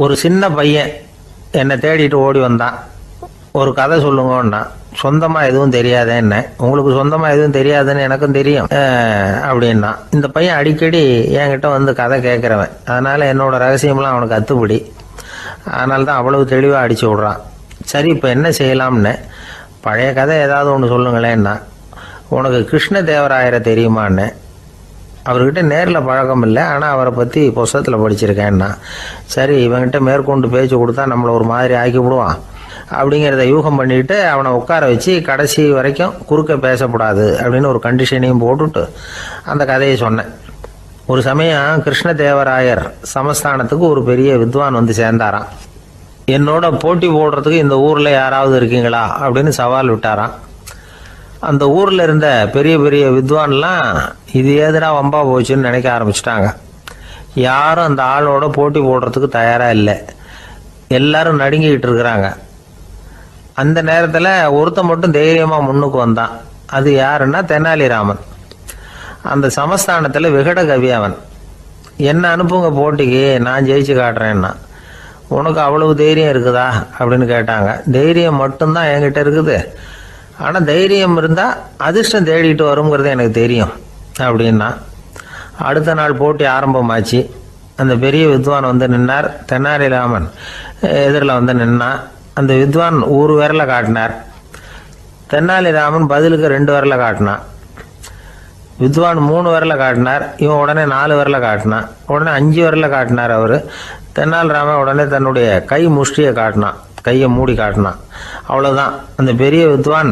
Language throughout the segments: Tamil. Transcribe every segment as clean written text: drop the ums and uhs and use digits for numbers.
ஒரு சின்ன பையன் என்னை தேடிட்டு ஓடி வந்தான். ஒரு கதை சொல்லுங்கன்னா, சொந்தமாக எதுவும் தெரியாதே என்ன, உங்களுக்கு சொந்தமாக எதுவும் தெரியாதுன்னு எனக்கும் தெரியும் அப்படின்னா. இந்த பையன் அடிக்கடி என்கிட்ட வந்து கதை கேட்குறவன், அதனால் என்னோட ரகசியம்லாம் அவனுக்கு அத்துப்படி. அதனால தான் அவ்வளவு தெளிவாக அடித்து விட்றான். சரி, இப்போ என்ன செய்யலாம்னு, பழைய கதை ஏதாவது ஒன்று சொல்லுங்களேன்னா. உனக்கு கிருஷ்ணதேவராயரை தெரியுமான்னு. அவர்கிட்ட நேரில் பழக்கம் இல்லை, ஆனால் அவரை பற்றி புஸ்தகத்தில் படிச்சிருக்கேன்னா. சரி, இவன்கிட்ட மேற்கொண்டு பேச்சு கொடுத்தா நம்மளை ஒரு மாதிரி ஆக்கி விடுவான் அப்படிங்கிறத யூகம் பண்ணிட்டு அவனை உட்கார வச்சு கடைசி வரைக்கும் குறுக்க பேசக்கூடாது அப்படின்னு ஒரு கண்டிஷனையும் போட்டுட்டு அந்த கதையை சொன்னேன். ஒரு சமயம் கிருஷ்ணதேவராயர் சமஸ்தானத்துக்கு ஒரு பெரிய வித்வான் வந்து சேர்ந்தாராம். என்னோட போட்டி போடுறதுக்கு இந்த ஊரில் யாராவது இருக்கீங்களா அப்படின்னு சவால் விட்டாராம். அந்த ஊரில் இருந்த பெரிய பெரிய வித்வான்லாம் இது ஏதுடா வம்பா போச்சுன்னு நினைக்க ஆரம்பிச்சிட்டாங்க. யாரும் அந்த ஆளோட போட்டி போடுறதுக்கு தயாராக இல்லை. எல்லாரும் நடுங்கிக்கிட்டு இருக்கிறாங்க. அந்த நேரத்தில் ஒருத்தன் மட்டும் தைரியமாக முன்னுக்கு வந்தான். அது யாருன்னா தெனாலிராமன். அந்த சமஸ்தானத்தில் விகட கவி அவன். என்ன அனுப்புங்க போட்டிக்கு, நான் ஜெயிச்சு காட்டுறேன்னா. உனக்கு அவ்வளவு தைரியம் இருக்குதா அப்படின்னு கேட்டாங்க. தைரியம் மட்டும்தான் என்கிட்ட இருக்குது, ஆனால் தைரியம் இருந்தால் அதிர்ஷ்டம் தேடிட்டு வருங்கிறது எனக்கு தெரியும் அப்படின்னா. அடுத்த நாள் போட்டி ஆரம்பமாச்சு. அந்த பெரிய வித்வான் வந்து நின்னார். தெனாலிராமன் எதிரில் வந்து நின்னான். அந்த வித்வான் ஒரு விரலை காட்டினார். தெனாலிராமன் பதிலுக்கு 2 விரலை காட்டினான். வித்வான் 3 விரலை காட்டினார். இவன் உடனே 4 விரலை காட்டினான். உடனே 5 விரலை காட்டினார் அவர். தெனாலிராமன் உடனே தன்னுடைய கை முஷ்டியை காட்டினான், கையை மூடி காட்டினான். அவ்வளோதான். அந்த பெரிய வித்வான்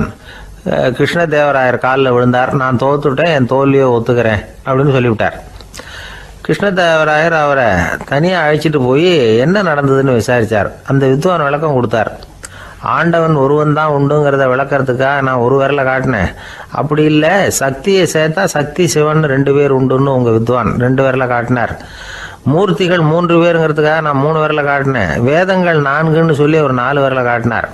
கிருஷ்ணதேவராயர் காலில் விழுந்தார். நான் தோத்துட்டேன், என் தோல்வியை ஒத்துக்கிறேன் அப்படின்னு சொல்லிவிட்டார். கிருஷ்ணதேவராயர் அவரை தனியாக அழைச்சிட்டு போய் என்ன நடந்ததுன்னு விசாரித்தார். அந்த வித்வான் விளக்கம் கொடுத்தார். ஆண்டவன் ஒருவன் தான் உண்டுங்கிறத விளக்கிறதுக்காக நான் ஒரு விரலை காட்டினேன். அப்படி இல்லை, சக்தியை சேர்த்தா சக்தி சிவன் 2 பேர் உண்டுன்னு உங்கள் வித்வான் 2 விரலை காட்டினார். மூர்த்திகள் 3 பேருங்கிறதுக்காக நான் 3 விரலை காட்டினேன். வேதங்கள் 4ன்னு சொல்லி ஒரு 4 விரலை காட்டினார்.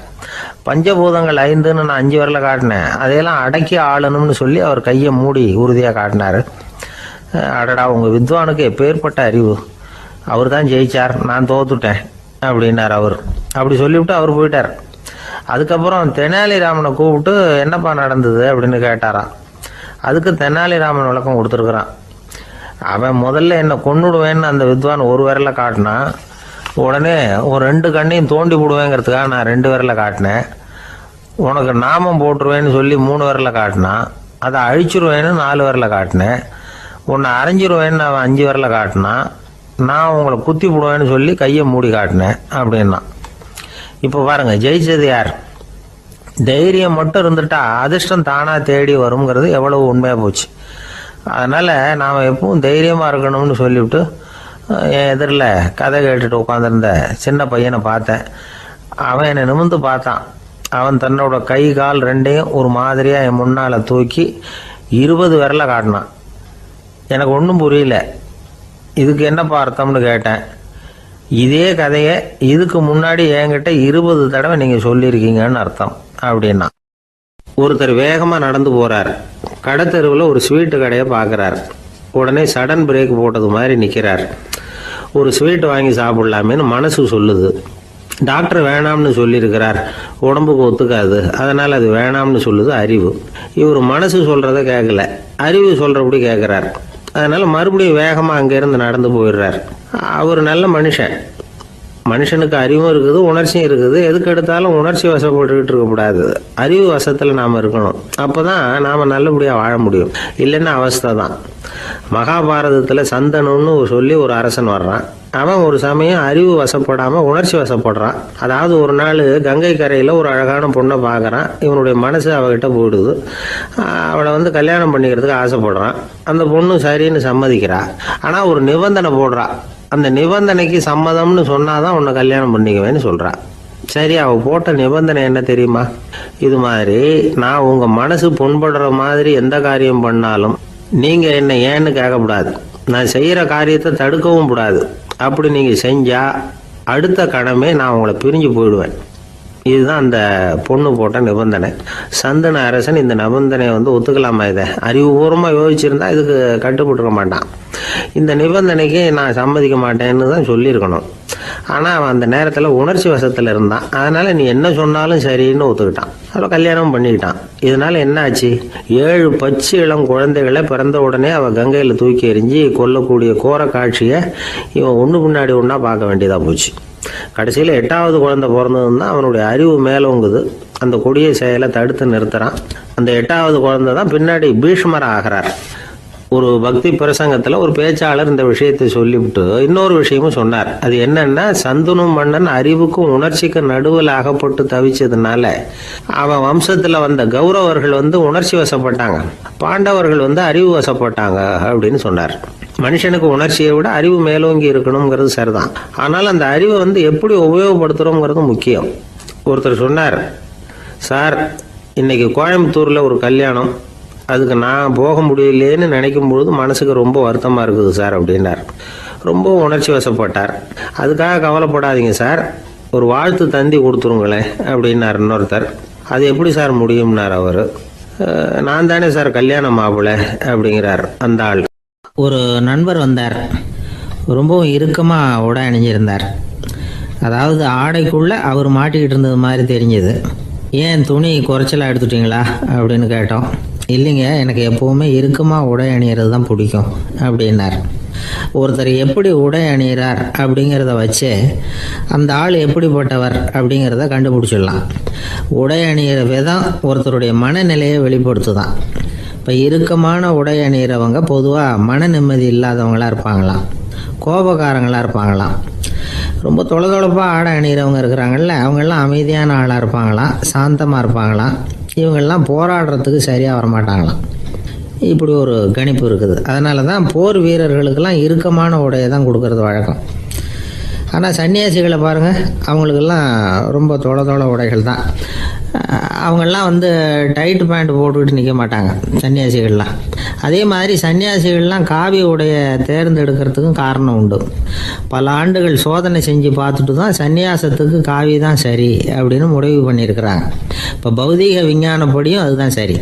பஞ்சபூதங்கள் 5ன்னு நான் 5 விரலை காட்டினேன். அதையெல்லாம் அடக்கி ஆளணும்னு சொல்லி அவர் கையை மூடி உறுதியாக காட்டினார். அடடா, உங்கள் வித்வானுக்கு எப்பேற்பட்ட அறிவு, அவர் தான் ஜெயிச்சார், நான் தோத்துட்டேன் அப்படின்னார் அவர். அப்படி சொல்லிவிட்டு அவர் போயிட்டார். அதுக்கப்புறம் தெனாலிராமனை கூப்பிட்டு என்னப்பா நடந்தது அப்படின்னு கேட்டாராம். அதுக்கு தெனாலிராமன் விளக்கம் கொடுத்துருக்குறான். அவன் முதல்ல என்னை கொன்னுடுவேன்னு அந்த வித்வான் ஒரு விரலை காட்டினான். உடனே ஒரு 2 கண்ணையும் தோண்டி போடுவேங்கிறதுக்காக நான் 2 விரலை காட்டினேன். உனக்கு நாமம் போட்டுருவேன்னு சொல்லி 3 விரலை காட்டினான். அதை அழிச்சிருவேன்னு 4 விரலை காட்டினேன். உன்னை அரைஞ்சிருவேன்னு அவன் 5 விரலை காட்டினான். நான் உங்களை குத்தி போடுவேன்னு சொல்லி கையை மூடி காட்டினேன் அப்படின்னா. இப்போ பாருங்க, ஜெயிச்சது யார்? தைரியம் மட்டும் இருந்துட்டா அதிர்ஷ்டம் தானாக தேடி வருங்கிறது எவ்வளவு உண்மையாக போச்சு. அதனால் நாம் எப்பவும் தைரியமாக இருக்கணும்னு சொல்லிவிட்டு என் எதிரில் கதை கேட்டுட்டு உட்காந்துருந்த சின்ன பையனை பார்த்தேன். அவன் என்னை நிமிர்ந்து பார்த்தான். அவன் தன்னோட கை கால் 2ஐயும் ஒரு மாதிரியாக என் முன்னால் தூக்கி 20 விரலை காட்டினான். எனக்கு ஒன்றும் புரியல. இதுக்கு என்னப்பா அர்த்தம்னு கேட்டேன். இதே கதையை இதுக்கு முன்னாடி என்கிட்ட 20 தடவை நீங்கள் சொல்லியிருக்கீங்கன்னு அர்த்தம் அப்படின்னா. ஒருத்தர் வேகமாக நடந்து போகிறார். கடத்தெருவில் ஒரு ஸ்வீட்டு கடையை பார்க்குறார். உடனே சடன் பிரேக் போட்டது மாதிரி நிற்கிறார். ஒரு ஸ்வீட் வாங்கி சாப்பிட்லாமேன்னு மனசு சொல்லுது. டாக்டர் வேணாம்னு சொல்லியிருக்கிறார், உடம்புக்கு ஒத்துக்காது, அதனால் அது வேணாம்னு சொல்லுது அறிவு. இவர் மனசு சொல்கிறத கேட்கல, அறிவு சொல்கிறபடி கேட்குறார். அதனால் மறுபடியும் வேகமாக அங்கேருந்து நடந்து போயிடுறார். அவர் நல்ல மனுஷன். மனுஷனுக்கு அறிவும் இருக்குது, உணர்ச்சியும் இருக்குது. எதுக்கு எடுத்தாலும் உணர்ச்சி வசப்பட்டுக்கிட்டு இருக்கக்கூடாது, அறிவு வசத்தில் நாம் இருக்கணும். அப்போ தான் நாம் நல்லபடியாக வாழ முடியும். இல்லைன்னா அவஸ்தை தான். மகாபாரதத்தில் சந்தனுன்னு சொல்லி ஒரு அரசன் வர்றான். அவன் ஒரு சமயம் அறிவு வசப்படாமல் உணர்ச்சி வசப்படுறான். அதாவது ஒரு நாள் கங்கை கரையில் ஒரு அழகான பொண்ணை பார்க்குறான். இவனுடைய மனசு அவகிட்ட போயிடுது. அவளை வந்து கல்யாணம் பண்ணிக்கிறதுக்கு ஆசைப்படுறான். அந்த பொண்ணு சரின்னு சம்மதிக்கிறா. ஆனால் ஒரு நிபந்தனை போடுறா. அந்த நிபந்தனைக்கு சம்மதம்னு சொன்னாதான் உன்னை கல்யாணம் பண்ணிக்குவேன்னு சொல்றா. சரி, அவள் போட்ட நிபந்தனை என்ன தெரியுமா? இது மாதிரி, நான் உங்கள் மனசு புண்படுற மாதிரி எந்த காரியம் பண்ணாலும் நீங்கள் என்ன ஏன்னு கேட்கக்கூடாது, நான் செய்கிற காரியத்தை தடுக்கவும் கூடாது. அப்படி நீங்கள் செஞ்சால் அடுத்த கணமே நான் உங்களை பிரிஞ்சு போயிடுவேன். இதுதான் அந்த பொண்ணு போட்ட நிபந்தனை. சந்தன அரசன் இந்த நிபந்தனையை வந்து ஒத்துக்கலாமா? இதை அறிவுபூர்வமாக யோசிச்சிருந்தா இதுக்கு கட்டுப்பட்டுருக்க மாட்டான். இந்த நிபந்தனைக்கு நான் சம்மதிக்க மாட்டேன்னு தான் சொல்லியிருக்கணும். ஆனால் அவன் அந்த நேரத்தில் உணர்ச்சி வசத்தில் இருந்தான். அதனால் நீ என்ன சொன்னாலும் சரின்னு ஒத்துக்கிட்டான். அதில் கல்யாணம் பண்ணிக்கிட்டான். இதனால் என்ன ஆச்சு? 7 பச்சை இளம் குழந்தைகளை பிறந்த உடனே அவள் கங்கையில் தூக்கி எறிஞ்சி கொல்லக்கூடிய கோர காட்சியை இவன் ஒன்று பின்னாடி ஒன்றா பார்க்க வேண்டியதாக போச்சு. கடைசியில் 8வது குழந்தை பிறந்ததுன்னா அவனுடைய அறிவு மேலோங்குது. அந்த கொடிய செயலை தடுத்து நிறுத்துறான். அந்த 8வது குழந்தை தான் பின்னாடி பீஷ்மர் ஆகிறார். ஒரு பக்தி பிரசங்கத்தில் ஒரு பேச்சாளர் இந்த விஷயத்தை சொல்லிவிட்டு இன்னொரு விஷயமும் சொன்னார். அது என்னன்னா, சந்துனு மன்னன் அறிவுக்கும் உணர்ச்சிக்கும் நடுவில் அகப்பட்டு தவிச்சதுனால அவன் வம்சத்தில் வந்த கௌரவர்கள் உணர்ச்சி வசப்பட்டாங்க, பாண்டவர்கள் அறிவு வசப்பட்டாங்க அப்படின்னு சொன்னார். மனுஷனுக்கு உணர்ச்சியை விட அறிவு மேலோங்கி இருக்கணுங்கிறது சரிதான். ஆனால் அந்த அறிவை எப்படி உபயோகப்படுத்துகிறோங்கிறது முக்கியம். ஒருத்தர் சொன்னார், சார் இன்னைக்கு கோயம்புத்தூரில் ஒரு கல்யாணம், அதுக்கு நான் போக முடியலேன்னு நினைக்கும் பொழுது மனசுக்கு ரொம்ப வருத்தமாக இருக்குது சார் அப்படின்னார். ரொம்ப உணர்ச்சி வசப்பட்டார். அதுக்காக கவலைப்படாதீங்க சார், ஒரு வாழ்த்து தந்தி கொடுத்துருங்களேன் அப்படின்னார் இன்னொருத்தர். அது எப்படி சார் முடியும்னார் அவர். நான் தானே சார் கல்யாண மாப்பிள்ளை அப்படிங்கிறார் அந்த ஆள். ஒரு நண்பர் வந்தார். ரொம்பவும் இறுக்கமாக உடை அணிஞ்சிருந்தார். அதாவது ஆடைக்குள்ளே அவர் மாட்டிக்கிட்டு இருந்தது மாதிரி தெரிஞ்சது. ஏன் துணி குறைச்சலாக எடுத்துட்டீங்களா அப்படின்னு கேட்டோம். இல்லைங்க, எனக்கு எப்போவுமே இறுக்கமாக உடை அணிகிறது தான் பிடிக்கும் அப்படின்னார். ஒருத்தர் எப்படி உடை அணிகிறார் அப்படிங்கிறத வச்சு அந்த ஆள் எப்படிப்பட்டவர் அப்படிங்கிறத கண்டுபிடிச்சிடலாம். உடை அணிகிற விதம் ஒருத்தருடைய மனநிலையை வெளிப்படுத்துதான். இப்போ இறுக்கமான உடை அணிகிறவங்க பொதுவாக மன நிம்மதி இல்லாதவங்களாக இருப்பாங்களாம், கோபக்காரங்களாக இருப்பாங்களாம். ரொம்ப தொலைதொலைப்பாக ஆடை அணிகிறவங்க இருக்கிறாங்கல்ல, அவங்கெல்லாம் அமைதியான ஆளாக இருப்பாங்களாம், சாந்தமாக இருப்பாங்களாம். இவங்கெல்லாம் போராடுறதுக்கு சரியாக வரமாட்டாங்களாம். இப்படி ஒரு கணிப்பு இருக்குது. அதனால தான் போர் வீரர்களுக்கெல்லாம் இறுக்கமான உடையை தான் கொடுக்கறது வழக்கம். ஆனால் சன்னியாசிகளை பாருங்கள், அவங்களுக்கெல்லாம் ரொம்ப தொலை உடைகள் தான். அவங்கெல்லாம் டைட் பேண்ட் போட்டுக்கிட்டு நிற்க மாட்டாங்க சன்னியாசிகள்லாம். அதே மாதிரி சன்னியாசிகள்லாம் காவி உடையை தேர்ந்தெடுக்கிறதுக்கும் காரணம் உண்டு. பல ஆண்டுகள் சோதனை செஞ்சு பார்த்துட்டு தான் சன்னியாசத்துக்கு காவி தான் சரி அப்படின்னு முடிவு பண்ணியிருக்கிறாங்க. இப்போ பௌதீக விஞ்ஞானப்படியும் அதுதான் சரி.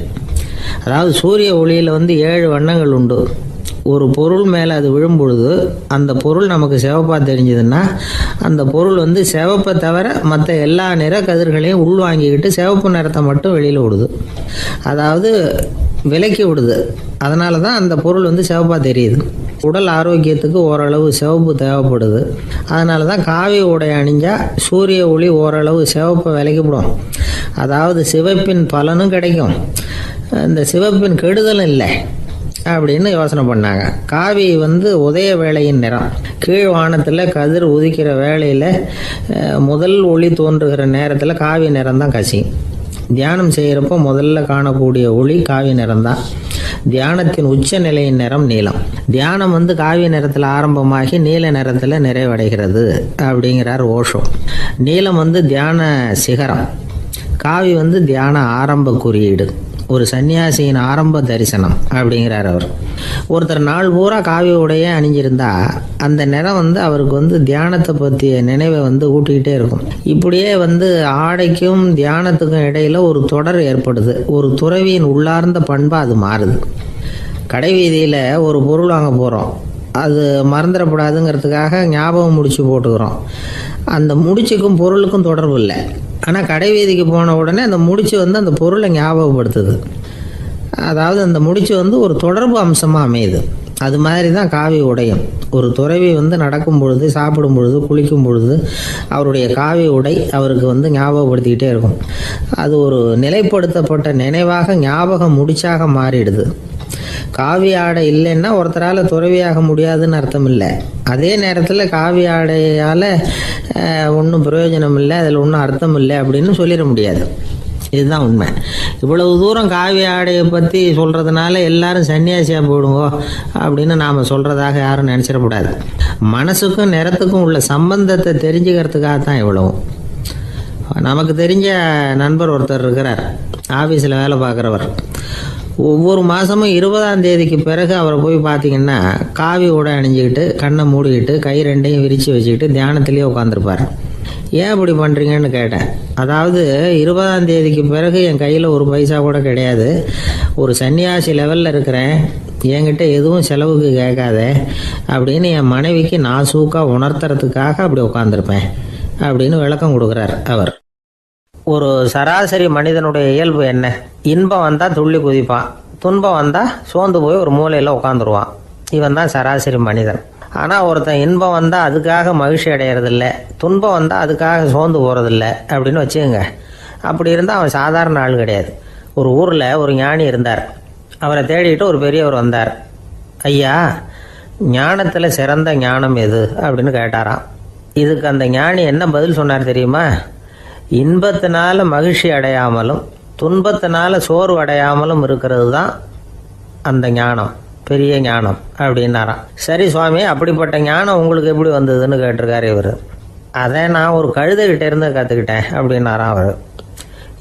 அதாவது சூரிய ஒளியில் 7 வண்ணங்கள் உண்டு. ஒரு பொருள் மேலே அது விழும்பொழுது அந்த பொருள் நமக்கு சிவப்பாக தெரிஞ்சதுன்னா அந்த பொருள் சிவப்பை தவிர மற்ற எல்லா நிற கதிர்களையும் உள்வாங்கிக்கிட்டு சிவப்பு நிறத்தை மட்டும் வெளியில் விடுது. அதாவது விலக்கி விடுது. அதனால தான் அந்த பொருள் சிவப்பாக தெரியுது. உடல் ஆரோக்கியத்துக்கு ஓரளவு சிவப்பு தேவைப்படுது. அதனால தான் காவி உடை அணிஞ்சால் சூரிய ஒளி ஓரளவு சிவப்பை விலக்கிவிடும். அதாவது சிவப்பின் பலனும் கிடைக்கும், இந்த சிவப்பின் கெடுதலும் இல்லை அப்படின்னு யோசனை பண்ணாங்க. காவி உதய வேளையின் நிறம். கீழ் வானத்தில் கதிர் உதிக்கிற வேளையில் முதல் ஒளி தோன்றுகிற நேரத்தில் காவி நிறம் தான் கசியும். தியானம் செய்கிறப்போ முதல்ல காணக்கூடிய ஒளி காவி நிறம் தான். தியானத்தின் உச்ச நிலையின் நிறம் நீலம். தியானம் காவி நிறத்தில் ஆரம்பமாகி நீல நிறத்தில் நிறைவடைகிறது அப்படிங்கிறார் ஓஷோ. நீலம் தியான சிகரம், காவி தியான ஆரம்ப குறியீடு, ஒரு சன்னியாசியின் ஆரம்ப தரிசனம் அப்படிங்கிறார் அவர். ஒருத்தர் நாள் பூரா காவி உடையே அணிஞ்சிருந்தா அந்த நிறம் அவருக்கு தியானத்தை பற்றிய நினைவை ஊட்டிக்கிட்டே இருக்கும். இப்படியே ஆடைக்கும் தியானத்துக்கும் இடையில ஒரு தொடர் ஏற்படுது. ஒரு துறவியின் உள்ளார்ந்த பண்பாக அது மாறுது. கடை வீதியில் ஒரு பொருள் வாங்க போகிறோம், அது மறந்துடக்கூடாதுங்கிறதுக்காக ஞாபகம் முடிச்சு போட்டுக்கிறோம். அந்த முடிச்சுக்கும் பொருளுக்கும் தொடர்பு இல்லை. ஆனால் கடை வீதிக்கு போன உடனே அந்த முடிச்சு அந்த பொருளை ஞாபகப்படுத்துது. அதாவது அந்த முடிச்சு ஒரு தொடர்பு அம்சமாக அமையுது. அது மாதிரி தான் காவி உடையும். ஒரு துறவி நடக்கும் பொழுது, சாப்பிடும் பொழுது, குளிக்கும் பொழுது அவருடைய காவி உடை அவருக்கு ஞாபகப்படுத்திக்கிட்டே இருக்கும். அது ஒரு நிலைப்படுத்தப்பட்ட நினைவாக ஞாபக முடிச்சாக மாறிடுது. காவி ஆடை இல்லைன்னா ஒருத்தரால் துறவியாக முடியாதுன்னு அர்த்தம் இல்லை. அதே நேரத்தில் காவி ஆடையால் ஒன்றும் பிரயோஜனம் இல்லை, அதில் ஒன்றும் அர்த்தம் இல்லை அப்படின்னு சொல்லிட முடியாது. இதுதான் உண்மை. இவ்வளவு தூரம் காவி ஆடையை பற்றி சொல்கிறதுனால எல்லாரும் சன்னியாசியாக போடுங்க அப்படின்னு நாம் சொல்கிறதாக யாரும் நினச்சிடக்கூடாது. மனசுக்கும் நிறத்துக்கும் உள்ள சம்பந்தத்தை தெரிஞ்சுக்கிறதுக்காக தான் இவ்வளவும். நமக்கு தெரிஞ்ச நண்பர் ஒருத்தர் இருக்கிறார், ஆஃபீஸில் வேலை பார்க்குறவர். ஒவ்வொரு மாதமும் 20ஆம் தேதிக்கு பிறகு அவரை போய் பார்த்தீங்கன்னா காவி உடை அணிஞ்சிக்கிட்டு, கண்ணை மூடிக்கிட்டு, கை ரெண்டையும் விரித்து வச்சுக்கிட்டு தியானத்திலேயே உட்காந்துருப்பார். ஏன் இப்படி பண்ணுறீங்கன்னு கேட்டேன். அதாவது 20ஆம் தேதிக்கு பிறகு என் கையில் ஒரு பைசா கூட கிடையாது, ஒரு சன்னியாசி லெவலில் இருக்கிறேன், என்கிட்ட எதுவும் செலவுக்கு கேட்காத அப்படின்னு என் மனைவிக்கு நான் சூக்காக உணர்த்துறதுக்காக அப்படி உட்காந்துருப்பேன் அப்படின்னு விளக்கம் கொடுக்குறார் அவர். ஒரு சராசரி மனிதனுடைய இயல்பு என்ன? இன்பம் வந்தால் துள்ளி குதிப்பான், துன்பம் வந்தால் சோர்ந்து போய் ஒரு மூலையில் உட்காந்துருவான். இவன் தான் சராசரி மனிதன். ஆனால் ஒருத்தன் இன்பம் வந்தால் அதுக்காக மகிழ்ச்சி அடையிறதில்ல, துன்பம் வந்தால் அதுக்காக சோர்ந்து போகிறதில்ல அப்படின்னு வச்சுக்கோங்க. அப்படி இருந்தால் அவன் சாதாரண ஆள் கிடையாது. ஒரு ஊரில் ஒரு ஞானி இருந்தார். அவரை தேடிட்டு ஒரு பெரியவர் வந்தார். ஐயா, ஞானத்தில் சிறந்த ஞானம் எது அப்படின்னு கேட்டாராம். இதுக்கு அந்த ஞானி என்ன பதில் சொன்னார் தெரியுமா? இன்பத்தினால மகிழ்ச்சி அடையாமலும் துன்பத்தினால சோர்வு அடையாமலும் இருக்கிறது தான் அந்த ஞானம், பெரிய ஞானம் அப்படின்னாராம். சரி சுவாமி, அப்படிப்பட்ட ஞானம் உங்களுக்கு எப்படி வந்ததுன்னு கேட்டிருக்காரு இவர். அதை நான் ஒரு கழுதைகிட்ட இருந்து கற்றுக்கிட்டேன் அப்படின்னாராம் அவர்.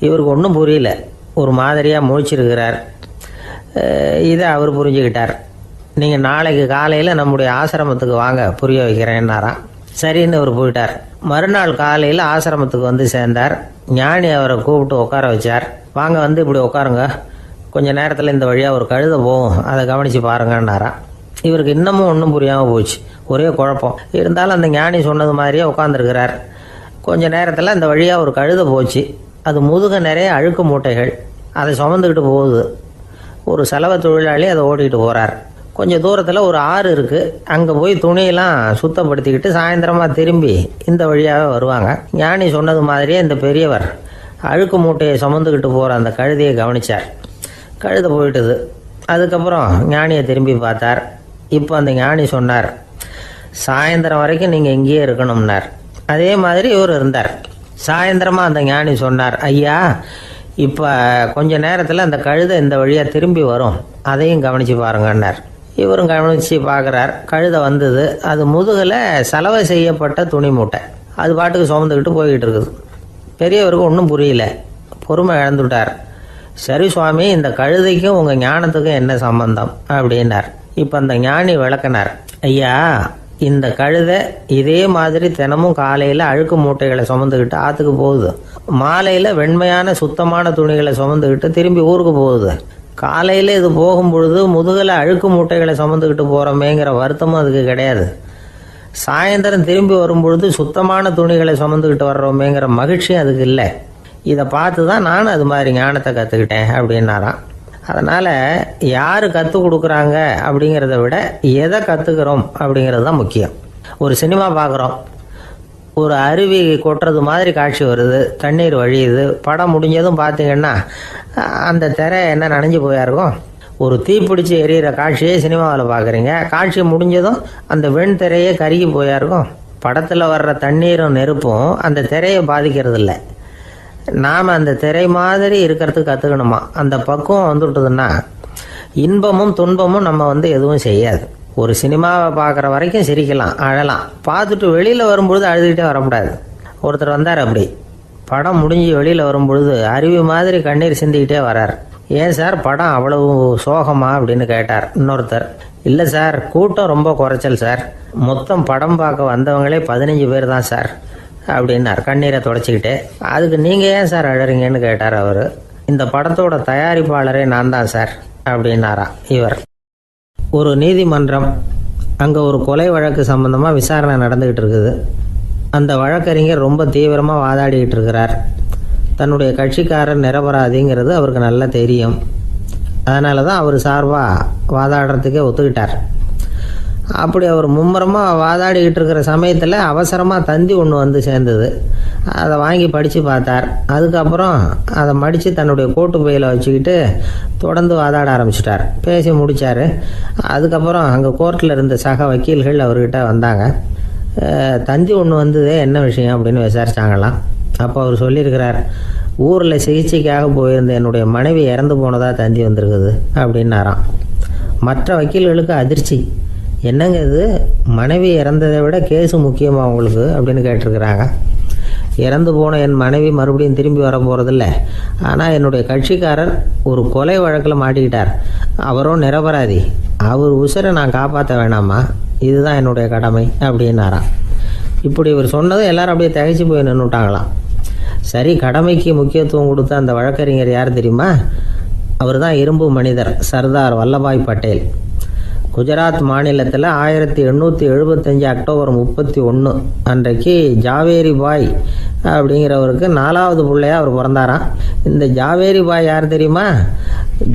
இவருக்கு ஒன்றும் புரியல, ஒரு மாதிரியாக முழிச்சிருக்கிறார். இதை அவர் புரிஞ்சுக்கிட்டார். நீங்கள் நாளைக்கு காலையில் நம்முடைய ஆசிரமத்துக்கு வாங்க, புரிய வைக்கிறேன்னாராம். சரின்னு அவர் போயிட்டார். மறுநாள் காலையில் ஆசிரமத்துக்கு வந்து சேர்ந்தார். ஞானி அவரை கூப்பிட்டு உட்கார வச்சார். வாங்க, வந்து இப்படி உட்காருங்க, கொஞ்ச நேரத்தில் இந்த வழியாக ஒரு கழுதை போகும், அதை கவனித்து பாருங்கன்னாராம். இவருக்கு இன்னமும் ஒன்றும் புரியாமல் போச்சு, ஒரே குழப்பம். இருந்தாலும் அந்த ஞானி சொன்னது மாதிரியே உட்காந்துருக்கிறார். கொஞ்ச நேரத்தில் அந்த வழியாக ஒரு கழுதை போச்சு. அது முதுக நிறைய அழுக்கு மூட்டைகள், அதை சுமந்துக்கிட்டு போகுது. ஒரு சலவை தொழிலாளி அதை ஓட்டிகிட்டு போகிறார். கொஞ்சம் தூரத்தில் ஒரு ஆறு இருக்குது. அங்கே போய் துணியெல்லாம் சுத்தப்படுத்திக்கிட்டு சாயந்தரமாக திரும்பி இந்த வழியாகவே வருவாங்க. ஞானி சொன்னது மாதிரியே இந்த பெரியவர் அழுக்கு மூட்டையை சுமந்துக்கிட்டு போகிற அந்த கழுதையை கவனித்தார். கழுதை போயிட்டுது. அதுக்கப்புறம் ஞானியை திரும்பி பார்த்தார். இப்போ அந்த ஞானி சொன்னார், சாயந்தரம் வரைக்கும் நீங்கள் இங்கேயே இருக்கணும்னார். அதே மாதிரி இவர் இருந்தார். சாயந்தரமாக அந்த ஞானி சொன்னார், ஐயா, இப்போ கொஞ்ச நேரத்தில் அந்த கழுதை இந்த வழியாக திரும்பி வரும், அதையும் கவனித்து பாருங்கன்னார். இவரும் கவனித்து பார்க்குறார். கழுதை வந்தது. அது முதுகில் சலவை செய்யப்பட்ட துணி மூட்டை, அது பாட்டுக்கு சுமந்துக்கிட்டு போய்கிட்டு இருக்குது. பெரியவருக்கு ஒன்றும் புரியல, பொறுமை இழந்துட்டார். சரி சுவாமி, இந்த கழுதைக்கும் உங்கள் ஞானத்துக்கும் என்ன சம்பந்தம் அப்படின்னார். இப்போ அந்த ஞானி விளக்கினார். ஐயா, இந்த கழுதை இதே மாதிரி தினமும் காலையில் அழுக்கு மூட்டைகளை சுமந்துக்கிட்டு ஆற்றுக்கு போகுது, மாலையில் வெண்மையான சுத்தமான துணிகளை சுமந்துக்கிட்டு திரும்பி ஊருக்கு போகுது. காலையில் இது போகும்பொழுது முதுகில் அழுக்கு மூட்டைகளை சுமந்துக்கிட்டு போகிறோமேங்கிற வருத்தமும் அதுக்கு கிடையாது. சாயந்தரம் திரும்பி வரும்பொழுது சுத்தமான துணிகளை சுமந்துக்கிட்டு வர்றோமேங்கிற மகிழ்ச்சியும் அதுக்கு இல்லை. இதை பார்த்து தான் நான் அது மாதிரி ஞானத்தை கற்றுக்கிட்டேன் அப்படின்னாராம். அதனால் யார் கற்றுக் கொடுக்குறாங்க அப்படிங்கிறத விட எதை கற்றுக்கிறோம் அப்படிங்கிறது தான் முக்கியம். ஒரு சினிமா பார்க்குறோம், ஒரு அருவி கொட்டுறது மாதிரி காட்சி வருது, தண்ணீர் வழியுது. படம் முடிஞ்சதும் பார்த்தீங்கன்னா அந்த திரை என்ன நனைஞ்சு போயா இருக்கும். ஒரு தீப்பிடிச்சு எரியிற காட்சியே சினிமாவில் பார்க்குறீங்க, காட்சி முடிஞ்சதும் அந்த வெண் திரையே கருகி போயா இருக்கும். படத்தில் வர்ற தண்ணீரும் நெருப்பும் அந்த திரையை பாதிக்கிறது இல்லை. நாம் அந்த திரை மாதிரி இருக்கிறதுக்கு கற்றுக்கணுமா. அந்த பக்குவம் வந்துவிட்டதுன்னா இன்பமும் துன்பமும் நம்ம எதுவும் செய்யாது. ஒரு சினிமாவை பார்க்குற வரைக்கும் சிரிக்கலாம், அழலாம். பார்த்துட்டு வெளியில் வரும்பொழுது அழுதுகிட்டே வரக்கூடாது. ஒருத்தர் வந்தார், அப்படி படம் முடிஞ்சு வெளியில் வரும்பொழுது அருவி மாதிரி கண்ணீர் சிந்திக்கிட்டே வரார். ஏன் சார் படம் அவ்வளவு சோகமா அப்படின்னு கேட்டார். இன்னொருத்தர், இல்லை சார், கூட்டம் ரொம்ப குறைச்சல் சார், மொத்தம் படம் பார்க்க வந்தவங்களே 15 பேர் தான் சார் அப்படின்னார் கண்ணீரை தொடச்சிக்கிட்டே. அதுக்கு நீங்கள் ஏன் சார் அழறீங்கன்னு கேட்டார் அவர். இந்த படத்தோட தயாரிப்பாளரே நான் தான் சார் அப்படின்னாரா இவர். ஒரு நீதிமன்றம், அங்கே ஒரு கொலை வழக்கு சம்பந்தமாக விசாரணை நடந்துக்கிட்டு இருக்குது. அந்த வழக்கறிஞர் ரொம்ப தீவிரமாக வாதாடிக்கிட்டு இருக்கிறார். தன்னுடைய கட்சிக்காரர் நிரபராதிங்கிறது அவருக்கு நல்லா தெரியும். அதனால தான் அவர் சார்பாக வாதாடுறதுக்கே ஒத்துக்கிட்டார். அப்படி அவர் மும்முரமாக வாதாடிக்கிட்டு இருக்கிற சமயத்தில் அவசரமாக தந்தி ஒன்று வந்து சேர்ந்தது. அதை வாங்கி படித்து பார்த்தார். அதுக்கப்புறம் அதை மடித்து தன்னுடைய கோட்டு பையில் வச்சுக்கிட்டு தொடர்ந்து வாதாட ஆரம்பிச்சிட்டார். பேசி முடித்தார். அதுக்கப்புறம் அங்கே கோர்ட்டில் இருந்த சக வக்கீல்கள் அவர்கிட்ட வந்தாங்க. தந்தி ஒன்று வந்ததே, என்ன விஷயம் அப்படின்னு விசாரித்தாங்களாம். அப்போ அவர் சொல்லியிருக்கிறார், ஊரில் சிகிச்சைக்காக போயிருந்த என்னுடைய மனைவி இறந்து போனதாக தந்தி வந்திருக்குது அப்படின்னாராம். மற்ற வக்கீல்களுக்கு அதிர்ச்சி. என்னங்க இது, மனைவி இறந்ததை விட கேஸு முக்கியமாக உங்களுக்கு அப்படின்னு கேட்டிருக்கிறாங்க. இறந்து போன என் மனைவி மறுபடியும் திரும்பி வர போகிறதில்ல, ஆனால் என்னுடைய கட்சிக்காரர் ஒரு கொலை வழக்கில் மாட்டிக்கிட்டார், அவரும் நிரபராதி, அவர் உசுரை நான் காப்பாற்ற வேணாமா, இதுதான் என்னுடைய கடமை அப்படின்னாராம். இப்படி இவர் சொன்னதும் எல்லாரும் அப்படியே திகைச்சு போய் நின்றுட்டாங்களாம். சரி, கடமைக்கு முக்கியத்துவம் கொடுத்த அந்த வழக்கறிஞர் யார் தெரியுமா? அவர் தான் இரும்பு மனிதர் சர்தார் வல்லபாய் பட்டேல். குஜராத் மாநிலத்தில் 1875 அக்டோபர் 31 அன்றைக்கு ஜாவேரி பாய் அப்படிங்கிறவருக்கு 4வது பிள்ளையா அவர் பிறந்தாராம். இந்த ஜாவேரி பாய் யார் தெரியுமா?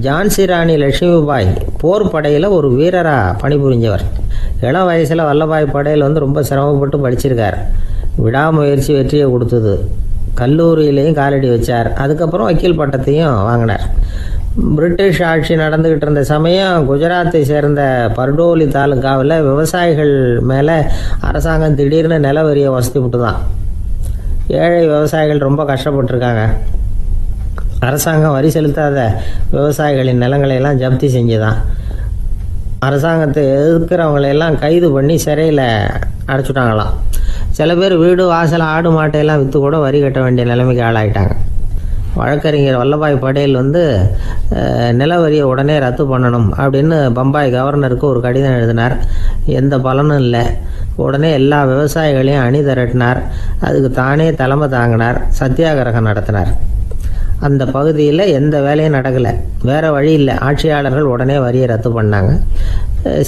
ஜான்சி ராணி லட்சுமி பாய் போர் படையில் ஒரு வீரராக பணிபுரிஞ்சவர். இளம் வயசில் வல்லபாய் படையில் ரொம்ப சிரமப்பட்டு படிச்சிருக்கார். விடாமுயற்சி வெற்றியை கொடுத்தது. கல்லூரியிலையும் காலடி வச்சார். அதுக்கப்புறம் வக்கீல் பட்டத்தையும் வாங்கினார். பிரிட்டிஷ் ஆட்சி நடந்துக்கிட்டு இருந்த சமயம் குஜராத்தை சேர்ந்த பர்டோலி தாலுக்காவில் விவசாயிகள் மேலே அரசாங்கம் திடீர்னு நில வரியை வசதி விட்டு தான். ஏழை விவசாயிகள் ரொம்ப கஷ்டப்பட்டுருக்காங்க. அரசாங்கம் வரி செலுத்தாத விவசாயிகளின் நிலங்களையெல்லாம் ஜப்தி செஞ்சுதான். அரசாங்கத்தை எதிர்க்கிறவங்களையெல்லாம் கைது பண்ணி சிறையில் அடைச்சிட்டாங்களாம். சில பேர் வீடு வாசல் ஆடு மாட்டையெல்லாம் விற்று கூட வரி கட்ட வேண்டிய நிலைமைக்கு ஆளாயிட்டாங்க. வழக்கறிஞர் வல்லபாய் படேல் நில வரியை உடனே ரத்து பண்ணணும் அப்படின்னு பம்பாய் கவர்னருக்கு ஒரு கடிதம் எழுதினார். எந்த பலனும் இல்லை. உடனே எல்லா விவசாயிகளையும் அணி திரட்டினார். அதுக்கு தானே தலைமை தாங்கினார். சத்தியாகிரகம் நடத்தினார். அந்த பகுதியில் எந்த வேலையும் நடக்கலை. வேறு வழி இல்லை. ஆட்சியாளர்கள் உடனே வரியை ரத்து பண்ணாங்க.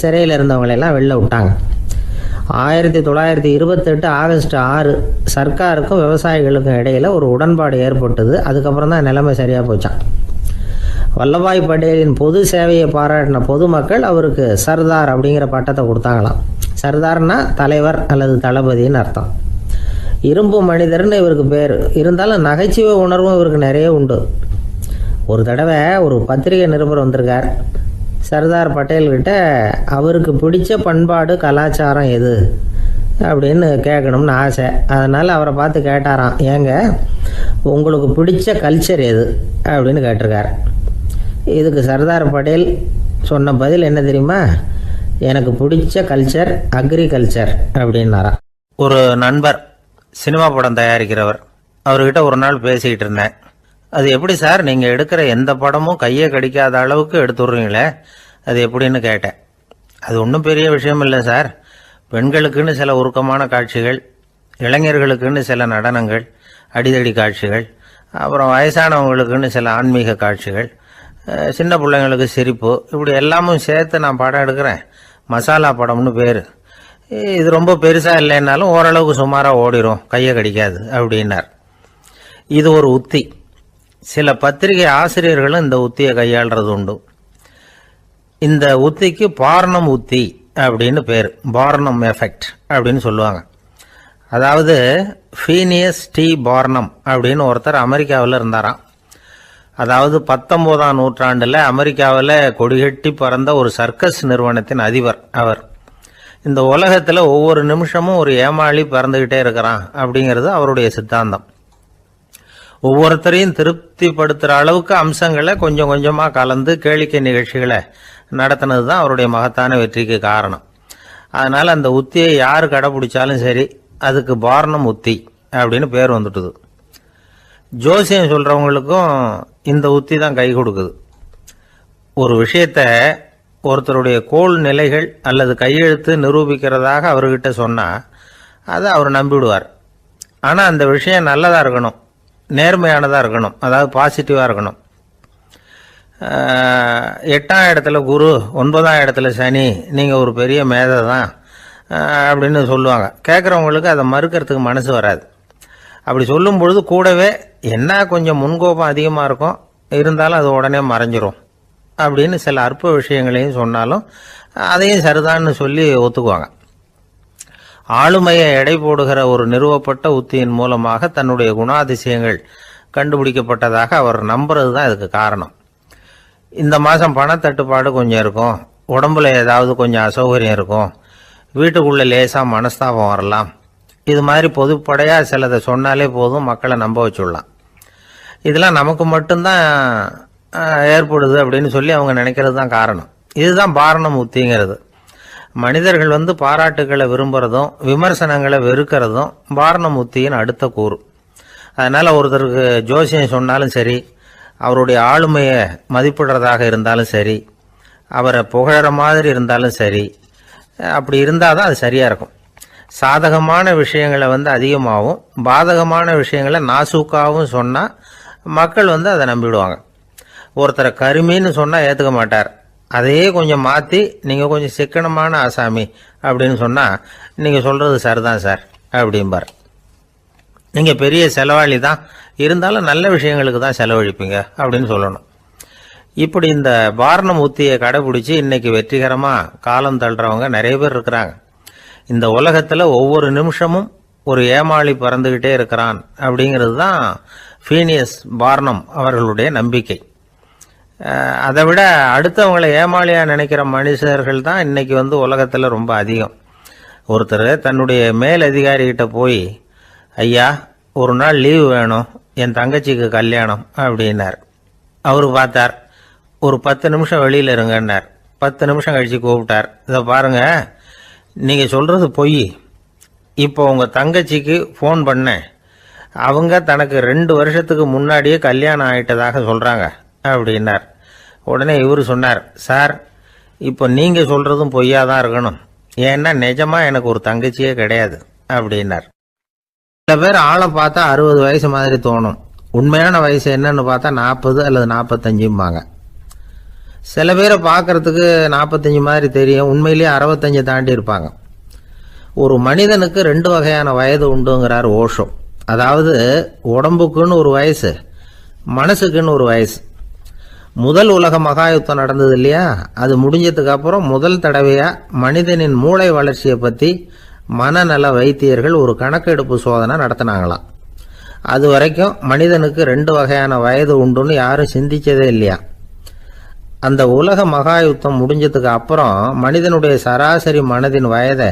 சிறையில் இருந்தவங்களெல்லாம் வெளில விட்டாங்க. 1928 ஆகஸ்ட் 6 சர்க்காருக்கும் விவசாயிகளுக்கும் இடையில் ஒரு உடன்பாடு ஏற்பட்டது. அதுக்கப்புறம் தான் நிலைமை சரியாக போச்சான். வல்லபாய் படேலின் பொது சேவையை பாராட்டின பொதுமக்கள் அவருக்கு சர்தார் அப்படிங்கிற பட்டத்தை கொடுத்தாங்களாம். சர்தார்னா தலைவர் அல்லது தளபதின்னு அர்த்தம். இரும்பு மனிதர்னு இவருக்கு பேர். இருந்தாலும் நகைச்சுவை உணர்வும் இவருக்கு நிறைய உண்டு. ஒரு தடவை ஒரு பத்திரிகை நிருபர் வந்திருக்கார். சர்தார் பட்டேல்கிட்ட அவருக்கு பிடிச்ச பண்பாடு கலாச்சாரம் எது அப்படின்னு கேட்கணும்னு ஆசை. அதனால் அவரை பார்த்து கேட்டாராம், ஏங்க உங்களுக்கு பிடிச்ச கல்ச்சர் எது அப்படின்னு கேட்டிருக்கார். இதுக்கு சர்தார் பட்டேல் சொன்ன பதில் என்ன தெரியுமா? எனக்கு பிடிச்ச கல்ச்சர் அக்ரிகல்ச்சர் அப்படின்னாராம். ஒரு நண்பர் சினிமா படம் தயாரிக்கிறவர், அவர்கிட்ட ஒரு நாள் பேசிக்கிட்டு இருந்தேன். அது எப்படி சார், நீங்கள் எடுக்கிற எந்த படமும் கையை கடிக்காத அளவுக்கு எடுத்துடுறீங்களே, அது எப்படின்னு கேட்டேன். அது ஒன்றும் பெரிய விஷயம் இல்லை சார். பெண்களுக்குன்னு சில உருக்கமான காட்சிகள், இளைஞர்களுக்குன்னு சில நடனங்கள், அடிதடி காட்சிகள், அப்புறம் வயசானவங்களுக்குன்னு சில ஆன்மீக காட்சிகள், சின்ன பிள்ளைங்களுக்கு சிரிப்பு, இப்படி எல்லாமும் சேர்த்து நான் படம் எடுக்கிறேன். மசாலா படம்னு பேர். இது ரொம்ப பெருசாக இல்லைன்னாலும் ஓரளவுக்கு சுமாராக ஓடிடும், கையை கடிக்காது அப்படின்னார். இது ஒரு உத்தி. சில பத்திரிகை ஆசிரியர்களும் இந்த உத்தியை கையாளுறது உண்டு. இந்த உத்திக்கு பார்னம் உத்தி அப்படின்னு பேர். பார்னம் எஃபெக்ட் அப்படின்னு சொல்லுவாங்க. அதாவது ஃபீனியஸ் டி பார்னம் அப்படின்னு ஒருத்தர் அமெரிக்காவில் இருந்தாராம். அதாவது 19ஆம் நூற்றாண்டில் அமெரிக்காவில் கொடிகட்டி பறந்த ஒரு சர்க்கஸ் நிறுவனத்தின் அதிபர் அவர். இந்த உலகத்தில் ஒவ்வொரு நிமிஷமும் ஒரு ஏமாளி பறந்துக்கிட்டே இருக்கிறான் அப்படிங்கிறது அவருடைய சித்தாந்தம். ஒவ்வொருத்தரையும் திருப்திப்படுத்துகிற அளவுக்கு அம்சங்களை கொஞ்சம் கொஞ்சமாக கலந்து கேளிக்கை நிகழ்ச்சிகளை நடத்தினது தான் அவருடைய மகத்தான வெற்றிக்கு காரணம். அதனால் அந்த உத்தியை யார் கடைப்பிடிச்சாலும் சரி, அதுக்கு பார்னம் உத்தி அப்படின்னு பேர் வந்துட்டுது. ஜோசியம் சொல்கிறவங்களுக்கும் இந்த உத்தி தான் கை கொடுக்குது. ஒரு விஷயத்தை ஒருத்தருடைய கோள் நிலைகள் அல்லது கையெழுத்து நிரூபிக்கிறதாக அவர்கிட்ட சொன்னால் அதை அவர் நம்பிவிடுவார். ஆனால் அந்த விஷயம் நல்லதாக இருக்கணும், நேர்மையானதாக இருக்கணும், அதாவது பாசிட்டிவாக இருக்கணும். 8ஆம் இடத்துல குரு, 9ஆம் இடத்துல சனி, நீங்கள் ஒரு பெரிய மேதை தான் அப்படின்னு சொல்லுவாங்க. கேட்குறவங்களுக்கு அதை மறுக்கிறதுக்கு மனசு வராது. அப்படி சொல்லும் பொழுது கூடவே என்ன கொஞ்சம் முன்கோபம் அதிகமாக இருக்கும், இருந்தாலும் அது உடனே மறைஞ்சிரும் அப்படின்னு சில அற்ப விஷயங்களையும் சொன்னாலும் அதையும் சரிதான்னு சொல்லி ஒத்துக்குவாங்க. ஆளுமையை எடை போடுகிற ஒரு நிறுவப்பட்ட உத்தியின் மூலமாக தன்னுடைய குணாதிசயங்கள் கண்டுபிடிக்கப்பட்டதாக அவர் நம்புறது தான் இதுக்கு காரணம். இந்த மாதம் பணத்தட்டுப்பாடு கொஞ்சம் இருக்கும், உடம்புல ஏதாவது கொஞ்சம் அசௌகரியம் இருக்கும், வீட்டுக்குள்ளே லேசாக மனஸ்தாபம் வரலாம். இது மாதிரி பொதுப்படையாக சிலதை சொன்னாலே போதும், மக்களை நம்ப வச்சுடலாம். இதெல்லாம் நமக்கு மட்டும்தான் ஏற்படுது அப்படின்னு சொல்லி அவங்க நினைக்கிறது தான் காரணம். இதுதான் பார்னம் உத்திங்கிறது. மனிதர்கள் பாராட்டுக்களை விரும்புகிறதும் விமர்சனங்களை வெறுக்கிறதும் பார்னம் உத்தியின் அடுத்த கூறு. அதனால் ஒருத்தருக்கு ஜோசியம் சொன்னாலும் சரி, அவருடைய ஆளுமையை மதிப்பிடுறதாக இருந்தாலும் சரி, அவரை புகழற மாதிரி இருந்தாலும் சரி, அப்படி இருந்தால் தான் அது சரியாக இருக்கும். சாதகமான விஷயங்களை அதிகமாகவும் பாதகமான விஷயங்களை நாசூக்காகவும் சொன்னால் மக்கள் அதை நம்பிவிடுவாங்க. ஒருத்தரை கருமின்னு சொன்னால் ஏற்றுக்க மாட்டார், அதையே கொஞ்சம் மாற்றி நீங்கள் கொஞ்சம் சிக்கனமான ஆசாமி அப்படின்னு சொன்னால் நீங்கள் சொல்கிறது சரிதான் சார் அப்படிம்பார். நீங்கள் பெரிய செலவாளி தான், இருந்தாலும் நல்ல விஷயங்களுக்கு தான் செலவழிப்பீங்க அப்படின்னு சொல்லணும். இப்படி இந்த வாரணம் உத்தியை கடைபிடிச்சி இன்னைக்கு வெற்றிகரமாக காலம் தள்ளுறவங்க நிறைய பேர் இருக்கிறாங்க. இந்த உலகத்தில் ஒவ்வொரு நிமிஷமும் ஒரு ஏமாளி பறந்துக்கிட்டே இருக்கிறான் அப்படிங்கிறது தான் ஃபீனியஸ் பார்னம் அவர்களுடைய நம்பிக்கை. அதை விட அடுத்தவங்களை ஏமாளியாக நினைக்கிற மனுஷர்கள் தான் இன்னைக்கு உலகத்தில் ரொம்ப அதிகம். ஒருத்தர் தன்னுடைய மேல் அதிகாரிகிட்ட போய், ஐயா ஒரு நாள் லீவு வேணும், என் தங்கச்சிக்கு கல்யாணம் அப்படின்னார். அவரு பார்த்தார், ஒரு 10 நிமிஷம் வெளியில் இருங்கன்னார். 10 நிமிஷம் கழித்து கூப்பிட்டார், இதை பாருங்க, நீங்கள் சொல்கிறது பொய். இப்போ உங்கள் தங்கச்சிக்கு ஃபோன் பண்ணேன், அவங்க தனக்கு 2 வருஷத்துக்கு முன்னாடியே கல்யாணம் ஆகிட்டதாக சொல்கிறாங்க அப்படின்னார். உடனே இவர் சொன்னார், சார் இப்போ நீங்கள் சொல்கிறதும் பொய்யா தான் இருக்கணும், ஏன்னா நிஜமாக எனக்கு ஒரு தங்கச்சியே கிடையாது அப்படின்னார். சில பேர் ஆளை பார்த்தா 60 வயசு மாதிரி தோணும், உண்மையான வயசு என்னன்னு பார்த்தா 40 அல்லது 45ம்பாங்க. சில பேரை பார்க்கறதுக்கு 45 மாதிரி தெரியும், உண்மையிலேயே 65 தாண்டி இருப்பாங்க. ஒரு மனிதனுக்கு 2 வகையான வயது உண்டுங்கிறார் ஓஷோ. அதாவது உடம்புக்குன்னு ஒரு வயசு, மனசுக்குன்னு ஒரு வயசு. முதல் உலக மகாயுத்தம் நடந்தது இல்லையா, அது முடிஞ்சதுக்கு அப்புறம் முதல் தடவையா மனிதனின் மூளை வளர்ச்சியை பற்றி மனநல வைத்தியர்கள் ஒரு கணக்கெடுப்பு சோதனை நடத்தினாங்களாம். அது வரைக்கும் மனிதனுக்கு 2 வகையான வயது உண்டுன்னு யாரும் சிந்திச்சதே இல்லையா. அந்த உலக மகாயுத்தம் முடிஞ்சதுக்கு அப்புறம் மனிதனுடைய சராசரி மனதின் வயதை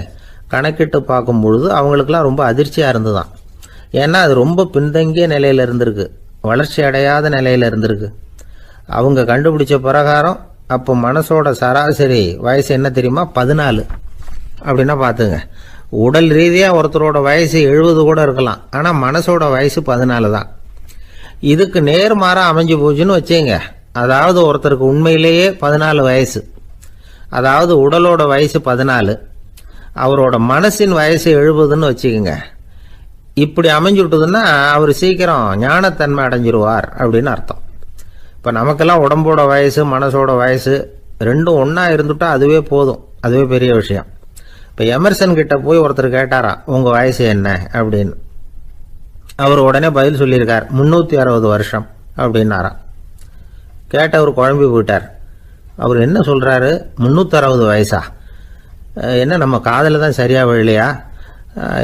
கணக்கிட்டு பார்க்கும் பொழுது அவங்களுக்கெல்லாம் ரொம்ப அதிர்ச்சியாக இருந்துதான். ஏன்னா அது ரொம்ப பின்தங்கிய நிலையில் இருந்திருக்கு, வளர்ச்சி அடையாத நிலையில் இருந்திருக்கு. அவங்க கண்டுபிடிச்ச பிரகாரம் அப்போ மனசோட சராசரி வயசு என்ன தெரியுமா, 14. அப்படின்னா பார்த்துங்க, உடல் ரீதியாக ஒருத்தரோட வயசு 70 கூட இருக்கலாம், ஆனால் மனசோட வயசு 14 தான். இதுக்கு நேர்மாறாக அமைஞ்சு போச்சுன்னு வச்சுங்க. அதாவது ஒருத்தருக்கு உண்மையிலேயே 14 வயசு, அதாவது உடலோட வயசு 14, அவரோட மனசின் வயசு 70ன்னு வச்சுக்கோங்க. இப்படி அமைஞ்சு விட்டதுன்னா அவர் சீக்கிரம் ஞானத்தன்மை அடைஞ்சிருவார் அப்படின்னு அர்த்தம். இப்போ நமக்கெல்லாம் உடம்போட வயசு மனசோட வயசு ரெண்டும் ஒன்றா இருந்துட்டா அதுவே போதும், அதுவே பெரிய விஷயம். இப்போ எமர்சன் கிட்ட போய் ஒருத்தர் கேட்டாராம், உங்கள் வயசு என்ன அப்படின்னு. அவர் உடனே பதில் சொல்லியிருக்கார், 360 வருஷம் அப்படின்னாராம். கேட்டவர் குழம்பி போயிட்டார். அவர் என்ன சொல்கிறாரு, 360 வயசா, என்ன நம்ம காதில் தான் சரியாக விழலையா?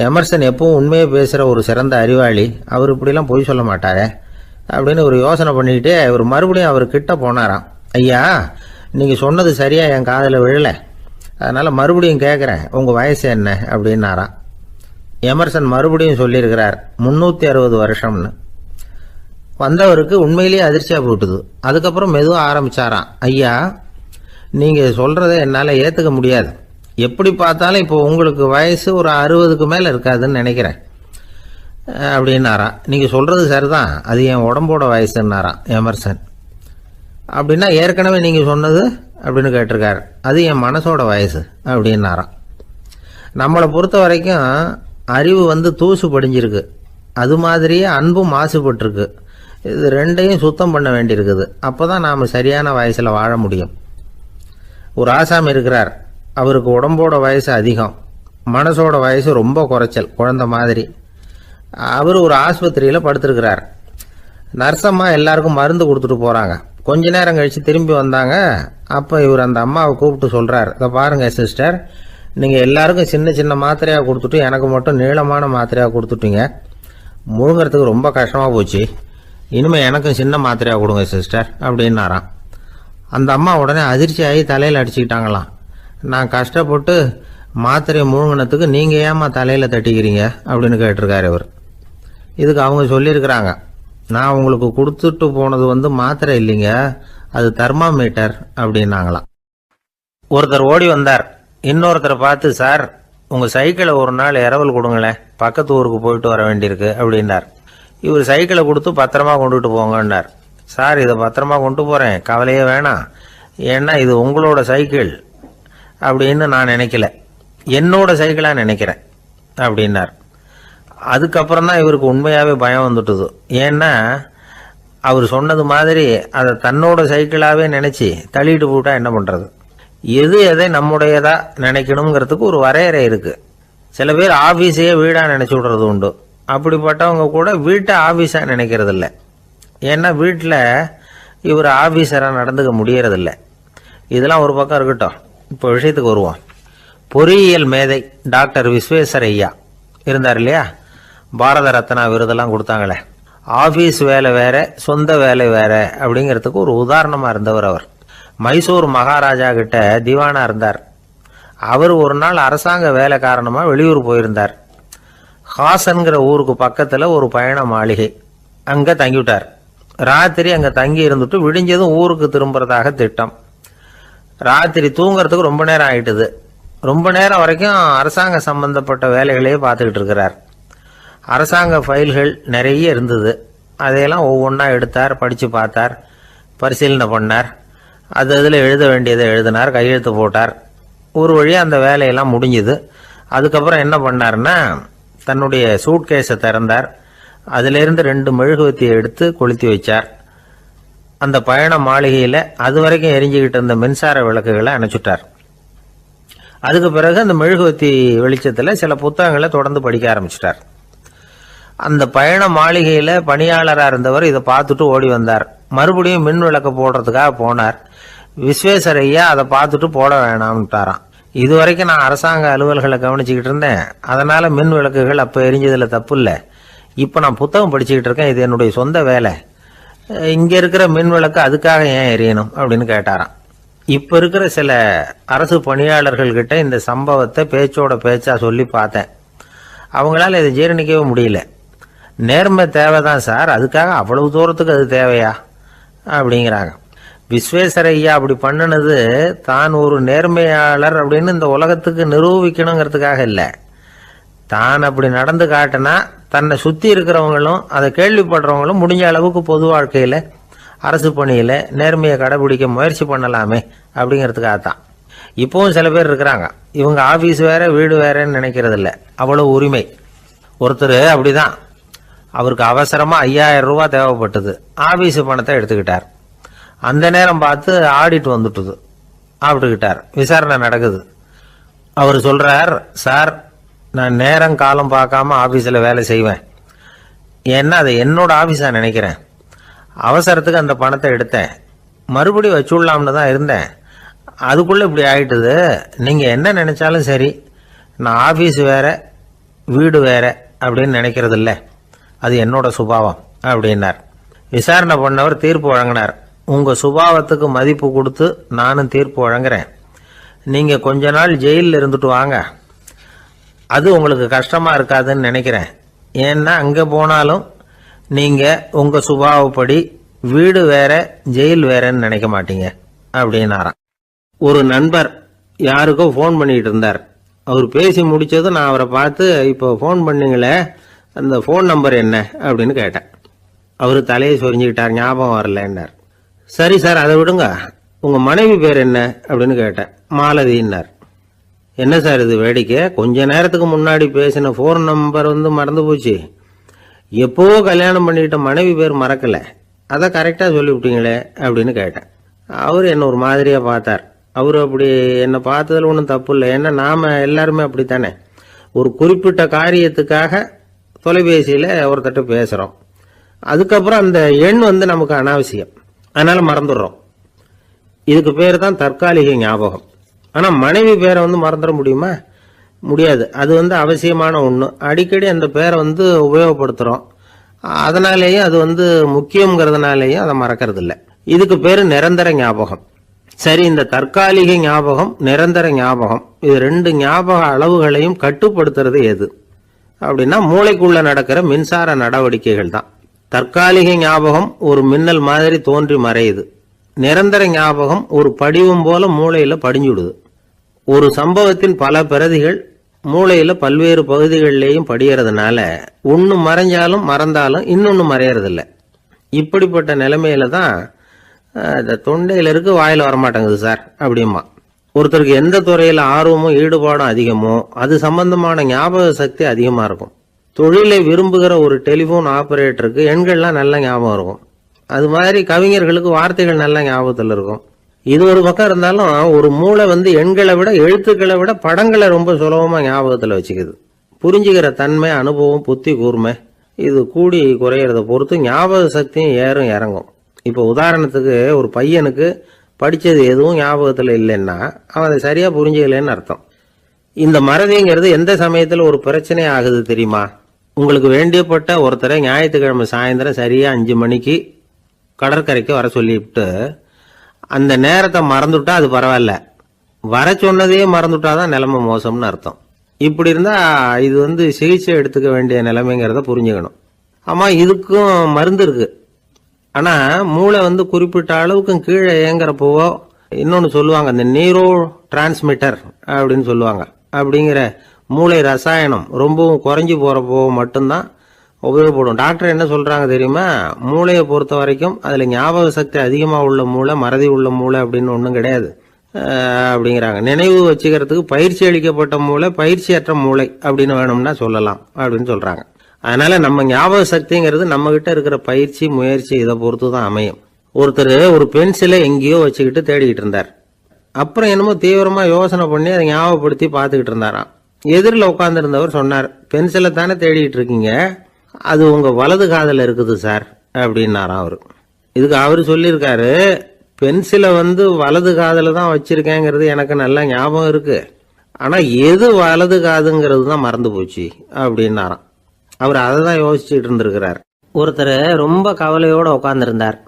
எமர்சன் எப்பவும் உண்மையை பேசுகிற ஒரு சிறந்த அறிவாளி, அவர் இப்படிலாம் பொய் சொல்ல மாட்டாரே அப்படின்னு ஒரு யோசனை பண்ணிக்கிட்டே இவர் மறுபடியும் அவர் கிட்ட போனாராம். ஐயா நீங்கள் சொன்னது சரியாக என் காதில் விழலை, அதனால் மறுபடியும் கேட்குறேன், உங்கள் வயசு என்ன அப்படின்னாராம். எமர்சன் மறுபடியும் சொல்லியிருக்கிறார் 360 வருஷம்னு. வந்தவருக்கு உண்மையிலேயே அதிர்ச்சியாக போட்டுது. அதுக்கப்புறம் மெதுவாக ஆரம்பித்தாராம், ஐயா நீங்கள் சொல்கிறத என்னால் ஏற்றுக்க முடியாது, எப்படி பார்த்தாலும் இப்போ உங்களுக்கு வயசு ஒரு 60க்கு மேலே இருக்காதுன்னு நினைக்கிறேன் அப்படின்னாராம். நீங்கள் சொல்கிறது சரிதான், அது என் உடம்போட வயசுன்னாராம் எமர்சன். அப்படின்னா ஏற்கனவே நீங்கள் சொன்னது அப்படின்னு கேட்டிருக்காரு, அது என் மனசோட வயசு அப்படின்னாராம். நம்மளை பொறுத்த வரைக்கும் அறிவு தூசு படிஞ்சிருக்கு, அது மாதிரியே அன்பும் மாசுபட்டிருக்கு. இது ரெண்டையும் சுத்தம் பண்ண வேண்டியிருக்குது, அப்போ தான் நாம் சரியான வயசில் வாழ முடியும். ஒரு ஆசாமி இருக்கிறார், அவருக்கு உடம்போட வயசு அதிகம், மனசோட வயசு ரொம்ப குறைச்சல், குழந்தை மாதிரி. அவர் ஒரு ஆஸ்பத்திரியில் படுத்திருக்கிறார். நர்சம்மா எல்லாருக்கும் மருந்து கொடுத்துட்டு போகிறாங்க. கொஞ்ச நேரம் கழித்து திரும்பி வந்தாங்க. அப்போ இவர் அந்த அம்மாவை கூப்பிட்டு சொல்கிறார், இதை பாருங்கள் சிஸ்டர், நீங்கள் எல்லாருக்கும் சின்ன சின்ன மாத்திரையாக கொடுத்துட்டு எனக்கு மட்டும் நீளமான மாத்திரையாக கொடுத்துட்டீங்க, முழுங்கிறதுக்கு ரொம்ப கஷ்டமாக போச்சு, இனிமேல் எனக்கும் சின்ன மாத்திரையாக கொடுங்க சிஸ்டர் அப்படின்னாராம். அந்த அம்மா உடனே அதிர்ச்சி ஆகி தலையில் அடிச்சுக்கிட்டாங்களாம். நான் கஷ்டப்பட்டு மாத்திரையை முழுங்கினத்துக்கு நீங்கள் ஏமா தலையில் தட்டிக்கிறீங்க அப்படின்னு கேட்டிருக்காரு இவர். இதுக்கு அவங்க சொல்லியிருக்கிறாங்க, நான் உங்களுக்கு கொடுத்துட்டு போனது மாத்திரை இல்லைங்க, அது தெர்மாமீட்டர் அப்படின்னாங்களாம். ஒருத்தர் ஓடி வந்தார், இன்னொருத்தரை பார்த்து, சார் உங்கள் சைக்கிளை ஒரு நாள் இரவல் கொடுங்களேன், பக்கத்து ஊருக்கு போயிட்டு வர வேண்டியிருக்கு அப்படின்னார். இவர் சைக்கிளை கொடுத்து பத்திரமா கொண்டுட்டு போங்கன்னார். சார் இதை பத்திரமா கொண்டு போகிறேன், கவலையே வேணாம், ஏன்னா இது உங்களோட சைக்கிள் அப்படின்னு நான் நினைக்கல, என்னோட சைக்கிளாக நினைக்கிறேன் அப்படின்னார். அதுக்கப்புறம் தான் இவருக்கு உண்மையாகவே பயம் வந்துட்டுது. ஏன்னா அவர் சொன்னது மாதிரி அதை தன்னோட சைக்கிளாவே நினைச்சு தள்ளிட்டு போட்டா என்ன பண்றது? எது எதை நம்முடையதா நினைக்கணுங்கிறதுக்கு ஒரு வரையறை இருக்கு. சில பேர் ஆபீஸையே வீடா நினைச்சு விடுறது உண்டு. அப்படிப்பட்டவங்க கூட வீட்டை ஆபீஸா நினைக்கிறது இல்லை. ஏன்னா வீட்டில் இவர் ஆபீஸரா நடந்துக்க முடியறதில்ல. இதெல்லாம் ஒரு பக்கம் இருக்கட்டும். இப்போ விஷயத்துக்கு வருவோம். பொறியியல் மேதை டாக்டர் விஸ்வேஸ்வரய்யா இருந்தார் இல்லையா, பாரத ரத்னா விருதெல்லாம் கொடுத்தாங்களே. ஆபீஸ் வேலை வேற, சொந்த வேலை வேற அப்படிங்கிறதுக்கு ஒரு உதாரணமா இருந்தவர் அவர். மைசூர் மகாராஜா கிட்ட திவானா இருந்தார். அவர் ஒரு நாள் அரசாங்க வேலை காரணமா வெளியூர் போயிருந்தார். ஹாசன்கிற ஊருக்கு பக்கத்துல ஒரு பயண மாளிகை, அங்க தங்கிவிட்டார். ராத்திரி அங்க தங்கி இருந்துட்டு விடிஞ்சதும் ஊருக்கு திரும்புறதாக திட்டம். ராத்திரி தூங்குறதுக்கு ரொம்ப நேரம் ஆயிட்டுது. ரொம்ப நேரம் வரைக்கும் அரசாங்க சம்பந்தப்பட்ட வேலைகளையே பார்த்துக்கிட்டு இருக்கிறார். அரசாங்க ஃபைல்கள் நிறைய இருந்தது. அதையெல்லாம் ஒவ்வொன்றா எடுத்தார், படித்து பார்த்தார், பரிசீலனை பண்ணார். அதில் எழுத வேண்டியதை எழுதினார், கையெழுத்து போட்டார். ஒரு வழியாக அந்த வேலையெல்லாம் முடிஞ்சுது. அதுக்கப்புறம் என்ன பண்ணார்னா, தன்னுடைய சூட்கேஸை திறந்தார். அதிலிருந்து 2 மெழுகுவத்தியை எடுத்து கொளுத்தி வச்சார். அந்த பயண மாளிகையில் அது வரைக்கும் எரிஞ்சுக்கிட்டு இருந்த மின்சார விளக்குகளை அணைச்சுட்டார். அதுக்கு பிறகு அந்த மெழுகுவத்தி வெளிச்சத்தில் சில புத்தகங்களை தொடர்ந்து படிக்க ஆரம்பிச்சிட்டார். அந்த பயண மாளிகையில் பணியாளராக இருந்தவர் இதை பார்த்துட்டு ஓடி வந்தார். மறுபடியும் மின் விளக்கு போடுறதுக்காக போனார். விஸ்வேஸ்வரய்யா அதை பார்த்துட்டு போட வேணாம்ட்டாராம். இது வரைக்கும் நான் அரசாங்க அலுவல்களை கவனிச்சுக்கிட்டு இருந்தேன், அதனால மின் விளக்குகள் அப்போ எரிஞ்சதில் தப்பு இல்லை. இப்போ நான் புத்தகம் படிச்சுக்கிட்டு இருக்கேன், இது என்னுடைய சொந்த வேலை. இங்கே இருக்கிற மின் விளக்கு அதுக்காக ஏன் எரியணும் அப்படின்னு கேட்டாராம். இப்போ இருக்கிற சில அரசு பணியாளர்கள்கிட்ட இந்த சம்பவத்தை பேச்சோட பேச்சா சொல்லி பார்த்தேன். அவங்களால இதை ஜீரணிக்கவே முடியல. நேர்மை தேவைதான் சார், அதுக்காக அவ்வளவு தூரத்துக்கு அது தேவையா அப்படிங்கிறாங்க. விஸ்வேஸ்வரய்யா அப்படி பண்ணினது தான் ஒரு நேர்மையாளர் அப்படின்னு இந்த உலகத்துக்கு நிரூபிக்கணுங்கிறதுக்காக இல்லை. தான் அப்படி நடந்து காட்டினா தன்னை சுற்றி இருக்கிறவங்களும் அதை கேள்விப்படுறவங்களும் முடிஞ்ச அளவுக்கு பொது வாழ்க்கையில் அரசு பணியில் நேர்மையை கடைபிடிக்க முயற்சி பண்ணலாமே அப்படிங்கிறதுக்காகத்தான். இப்போவும் சில பேர் இருக்கிறாங்க, இவங்க ஆஃபீஸ் வேற வீடு வேறன்னு நினைக்கிறது இல்லை, அவ்வளோ உரிமை. ஒருத்தர் அப்படிதான், அவருக்கு அவசரமாக 5000 ரூபா தேவைப்பட்டது. ஆஃபீஸு பணத்தை எடுத்துக்கிட்டார். அந்த நேரம் பார்த்து ஆடிட் வந்துட்டுது. ஆப்பிட்டுக்கிட்டார். விசாரணை நடக்குது. அவர் சொல்கிறார், சார் நான் நேரம் காலம் பார்க்காம ஆஃபீஸில் வேலை செய்வேன். ஏன்னா அதை என்னோட ஆஃபீஸாக நினைக்கிறேன். அவசரத்துக்கு அந்த பணத்தை எடுத்தேன், மறுபடியும் வச்சுடலாம்னு தான் இருந்தேன். அதுக்குள்ளே இப்படி ஆயிட்டுது. நீங்கள் என்ன நினைச்சாலும் சரி, நான் ஆஃபீஸ் வேற வீடு வேற அப்படின்னு நினைக்கிறது இல்லை, அது என்னோட சுபாவம் அப்படின்னார். விசாரணை பண்ணவர் தீர்ப்பு வழங்கினார். உங்கள் சுபாவத்துக்கு மதிப்பு கொடுத்து நானும் தீர்ப்பு வழங்குறேன். நீங்கள் கொஞ்ச நாள் ஜெயிலில் இருந்துட்டு வாங்க, அது உங்களுக்கு கஷ்டமாக இருக்காதுன்னு நினைக்கிறேன். ஏன்னா அங்கே போனாலும் நீங்கள் உங்கள் சுபாவப்படி வீடு வேற ஜெயில் வேறன்னு நினைக்க மாட்டீங்க அப்படின்னாராம். ஒரு நண்பர் யாருக்கோ ஃபோன் பண்ணிட்டு இருந்தார். அவர் பேசி முடிச்சதும் நான் அவரை பார்த்து, இப்போ ஃபோன் பண்ணீங்களே அந்த ஃபோன் நம்பர் என்ன அப்படின்னு கேட்டேன். அவர் தலையை சொரிஞ்சுக்கிட்டார், ஞாபகம் வரலன்னார். சரி சார் அதை விடுங்க, உங்கள் மனைவி பேர் என்ன அப்படின்னு கேட்டேன். மாலதின்னார். என்ன சார் இது வேடிக்கை, கொஞ்ச நேரத்துக்கு முன்னாடி பேசின ஃபோன் நம்பர் மறந்து போச்சு. எப்போவோ கல்யாணம் பண்ணிக்கிட்ட மனைவி பேர் மறக்கலை, அதை கரெக்டாக சொல்லிவிட்டீங்களே அப்படின்னு கேட்டேன். அவர் என்ன ஒரு மாதிரியாக பார்த்தார். அவர் அப்படி என்னை பார்த்ததில் ஒன்றும் தப்பு இல்லை, ஏன்னா நாம் எல்லாருமே அப்படித்தானே. ஒரு குறிப்பிட்ட காரியத்துக்காக தொலைபேசியில் ஒருத்தட்ட பேசுகிறோம், அதுக்கப்புறம் அந்த எண் நமக்கு அனாவசியம், அதனால் மறந்துடுறோம். இதுக்கு பேர் தான் தற்காலிக ஞாபகம். ஆனால் மனைவி பேரை மறந்துட முடியுமா? முடியாது. அது அவசியமான ஒன்று. அடிக்கடி அந்த பேரை உபயோகப்படுத்துகிறோம், அதனாலேயும் அது முக்கியங்கிறதுனாலேயும் அதை மறக்கிறது இல்லை. இதுக்கு பேர் நிரந்தர ஞாபகம். சரி, இந்த தற்காலிக ஞாபகம் நிரந்தர ஞாபகம் இது 2 ஞாபக அளவுகளையும் கட்டுப்படுத்துறது எது அப்படின்னா மூளைக்குள்ள நடக்கிற மின்சார நடவடிக்கைகள் தான். தற்காலிக ஞாபகம் ஒரு மின்னல் மாதிரி தோன்றி மறையுது. நிரந்தர ஞாபகம் ஒரு படிவம் போல மூளையில படிஞ்சுடுது. ஒரு சம்பவத்தின் பல பிரதிகள் மூளையில பல்வேறு பகுதிகளிலேயும் படியறதுனால ஒன்று மறைஞ்சாலும் மறந்தாலும் இன்னொன்று மறையறதில்ல. இப்படிப்பட்ட நிலைமையில தான் இந்த தொண்டையில இருக்கு, வாயில வரமாட்டேங்குது சார் அப்படிமா. ஒருத்தருக்கு எந்த துறையில ஆர்வமும் ஈடுபாடும் அதிகமோ அது சம்பந்தமான ஞாபக சக்தி அதிகமா இருக்கும். தொழிலை விரும்புகிற ஒரு டெலிபோன் ஆபரேட்டருக்கு எண்கள்லாம் நல்ல ஞாபகம் இருக்கும். அது மாதிரி கவிஞர்களுக்கு வார்த்தைகள் நல்ல ஞாபகத்தில் இருக்கும். இது ஒரு பக்கம் இருந்தாலும் ஒரு மூளை எண்களை விட எழுத்துக்களை விட படங்களை ரொம்ப சுலபமா ஞாபகத்தில் வச்சுக்குது. புரிஞ்சுக்கிற தன்மை, அனுபவம், புத்தி கூர்மை இது கூடி குறையிறத பொறுத்து ஞாபக சக்தியும் ஏறும் இறங்கும். இப்போ உதாரணத்துக்கு ஒரு பையனுக்கு படித்தது எதுவும் ஞாபகத்தில் இல்லைன்னா அவன் அதை சரியாக புரிஞ்சுக்கலன்னு அர்த்தம். இந்த மறதிங்கிறது எந்த சமயத்தில் ஒரு பிரச்சனை ஆகுது தெரியுமா? உங்களுக்கு வேண்டியப்பட்ட ஒருத்தரை ஞாயிற்றுக்கிழமை சாயந்தரம் சரியாக 5 மணிக்கு கடற்கரைக்கு வர சொல்லிவிட்டு அந்த நேரத்தை மறந்துவிட்டா அது பரவாயில்ல, வர சொன்னதையே மறந்துவிட்டாதான் நிலைமை மோசம்னு அர்த்தம். இப்படி இருந்தால் இது சிகிச்சை எடுத்துக்க வேண்டிய நிலைமைங்கிறத புரிஞ்சுக்கணும். ஆமாம், இதுக்கும் மருந்து இருக்கு. ஆனால் மூளை குறிப்பிட்ட அளவுக்கு கீழே இயங்குறப்போவோ இன்னொன்று சொல்லுவாங்க, இந்த நியூரோ டிரான்ஸ்மிட்டர் அப்படின்னு சொல்லுவாங்க. அப்படிங்கிற மூளை ரசாயனம் ரொம்பவும் குறைஞ்சி போகிறப்போ மட்டும்தான் உபயோகப்படும். டாக்டர் என்ன சொல்கிறாங்க தெரியுமா? மூளையை பொறுத்த வரைக்கும் அதில் ஞாபக சக்தி அதிகமாக உள்ள மூளை, மறதி உள்ள மூளை அப்படின்னு ஒன்றும் கிடையாது அப்படிங்கிறாங்க. நினைவு வச்சுக்கிறதுக்கு பயிற்சி அளிக்கப்பட்ட மூளை, பயிற்சியற்ற மூளை அப்படின்னு வேணும்னா சொல்லலாம் அப்படின்னு சொல்கிறாங்க. அதனால நம்ம ஞாபக சக்திங்கிறது நம்ம கிட்ட இருக்கிற பயிற்சி, முயற்சி இதை பொறுத்து தான் அமையும். ஒருத்தர் ஒரு பென்சிலை எங்கேயோ வச்சுக்கிட்டு தேடிக்கிட்டு இருந்தார். அப்புறம் என்னமோ தீவிரமா யோசனை பண்ணி அதை ஞாபகப்படுத்தி பார்த்துக்கிட்டு இருந்தாராம். எதிரில் உட்காந்துருந்தவர் சொன்னார், பென்சிலை தானே தேடிட்டு இருக்கீங்க, அது உங்க வலது காதில் இருக்குது சார் அப்படின்னாராம் அவரு. இதுக்கு அவரு சொல்லியிருக்காரு, பென்சிலை வலது காதில் தான் வச்சிருக்கேங்கிறது எனக்கு நல்லா ஞாபகம் இருக்கு, ஆனா எது வலது காதுங்கிறது தான் மறந்து போச்சு அப்படின்னாராம். அவர் அதை தான் யோசிச்சுட்டு இருந்திருக்கிறார். ஒருத்தர் ரொம்ப கவலையோடு உட்காந்துருந்தார்.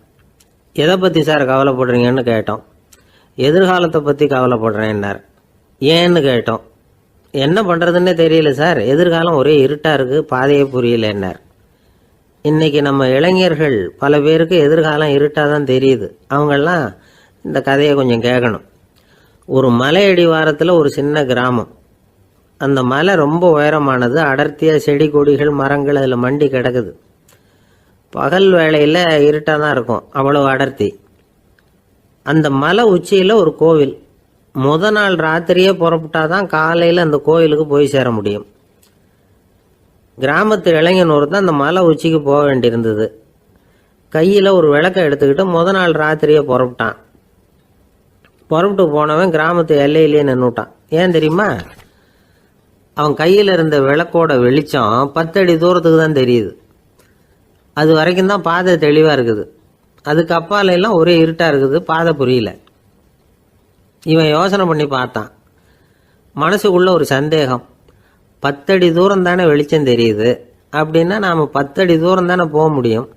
எதை பற்றி சார் கவலைப்படுறீங்கன்னு கேட்டோம். எதிர்காலத்தை பற்றி கவலைப்படுறேன்னார். ஏன்னு கேட்டோம். என்ன பண்ணுறதுன்னே தெரியல சார், எதிர்காலம் ஒரே இருட்டாக இருக்குது, பாதையே புரியலன்னார். இன்னைக்கு நம்ம இளைஞர்கள் பல பேருக்கு எதிர்காலம் இருட்டாக தான் தெரியுது. அவங்கெல்லாம் இந்த கதையை கொஞ்சம் கேட்கணும். ஒரு மலை அடிவாரத்தில் ஒரு சின்ன கிராமம். அந்த மலை ரொம்ப உயரமானது, அடர்த்தியாக செடி கொடிகள் மரங்கள் அதில் மண்டி கிடக்குது. பகல் வேளையில் இருட்டாக தான் இருக்கும், அவ்வளோ அடர்த்தி. அந்த மலை உச்சியில் ஒரு கோவில். நாள் ராத்திரியே புறப்பட்டாதான் காலையில் அந்த கோவிலுக்கு போய் சேர முடியும். கிராமத்து இளைஞன் ஒருத்தன் அந்த மலை உச்சிக்கு போக வேண்டியிருந்தது. கையில் ஒரு விளக்கை எடுத்துக்கிட்டு நாள் ராத்திரியே புறப்பட்டான். புறப்பட்டு போனவன் கிராமத்து எல்லையிலேயே நின்றுட்டான். ஏன் தெரியுமா? அவன் கையில் இருந்த விளக்கோட வெளிச்சம் 10 அடி தூரத்துக்கு தான் தெரியுது. அது வரைக்கும் தான் பாதை தெளிவாக இருக்குது. அதுக்கு அப்பால எல்லாம் ஒரே இருட்டாக இருக்குது, பாதை புரியல. இவன் யோசனை பண்ணி பார்த்தான். மனசுக்குள்ள ஒரு சந்தேகம், 10 அடி தூரம் தானே வெளிச்சம் தெரியுது, அப்படின்னா நாம் 10 அடி தூரம் தானே போக முடியும்,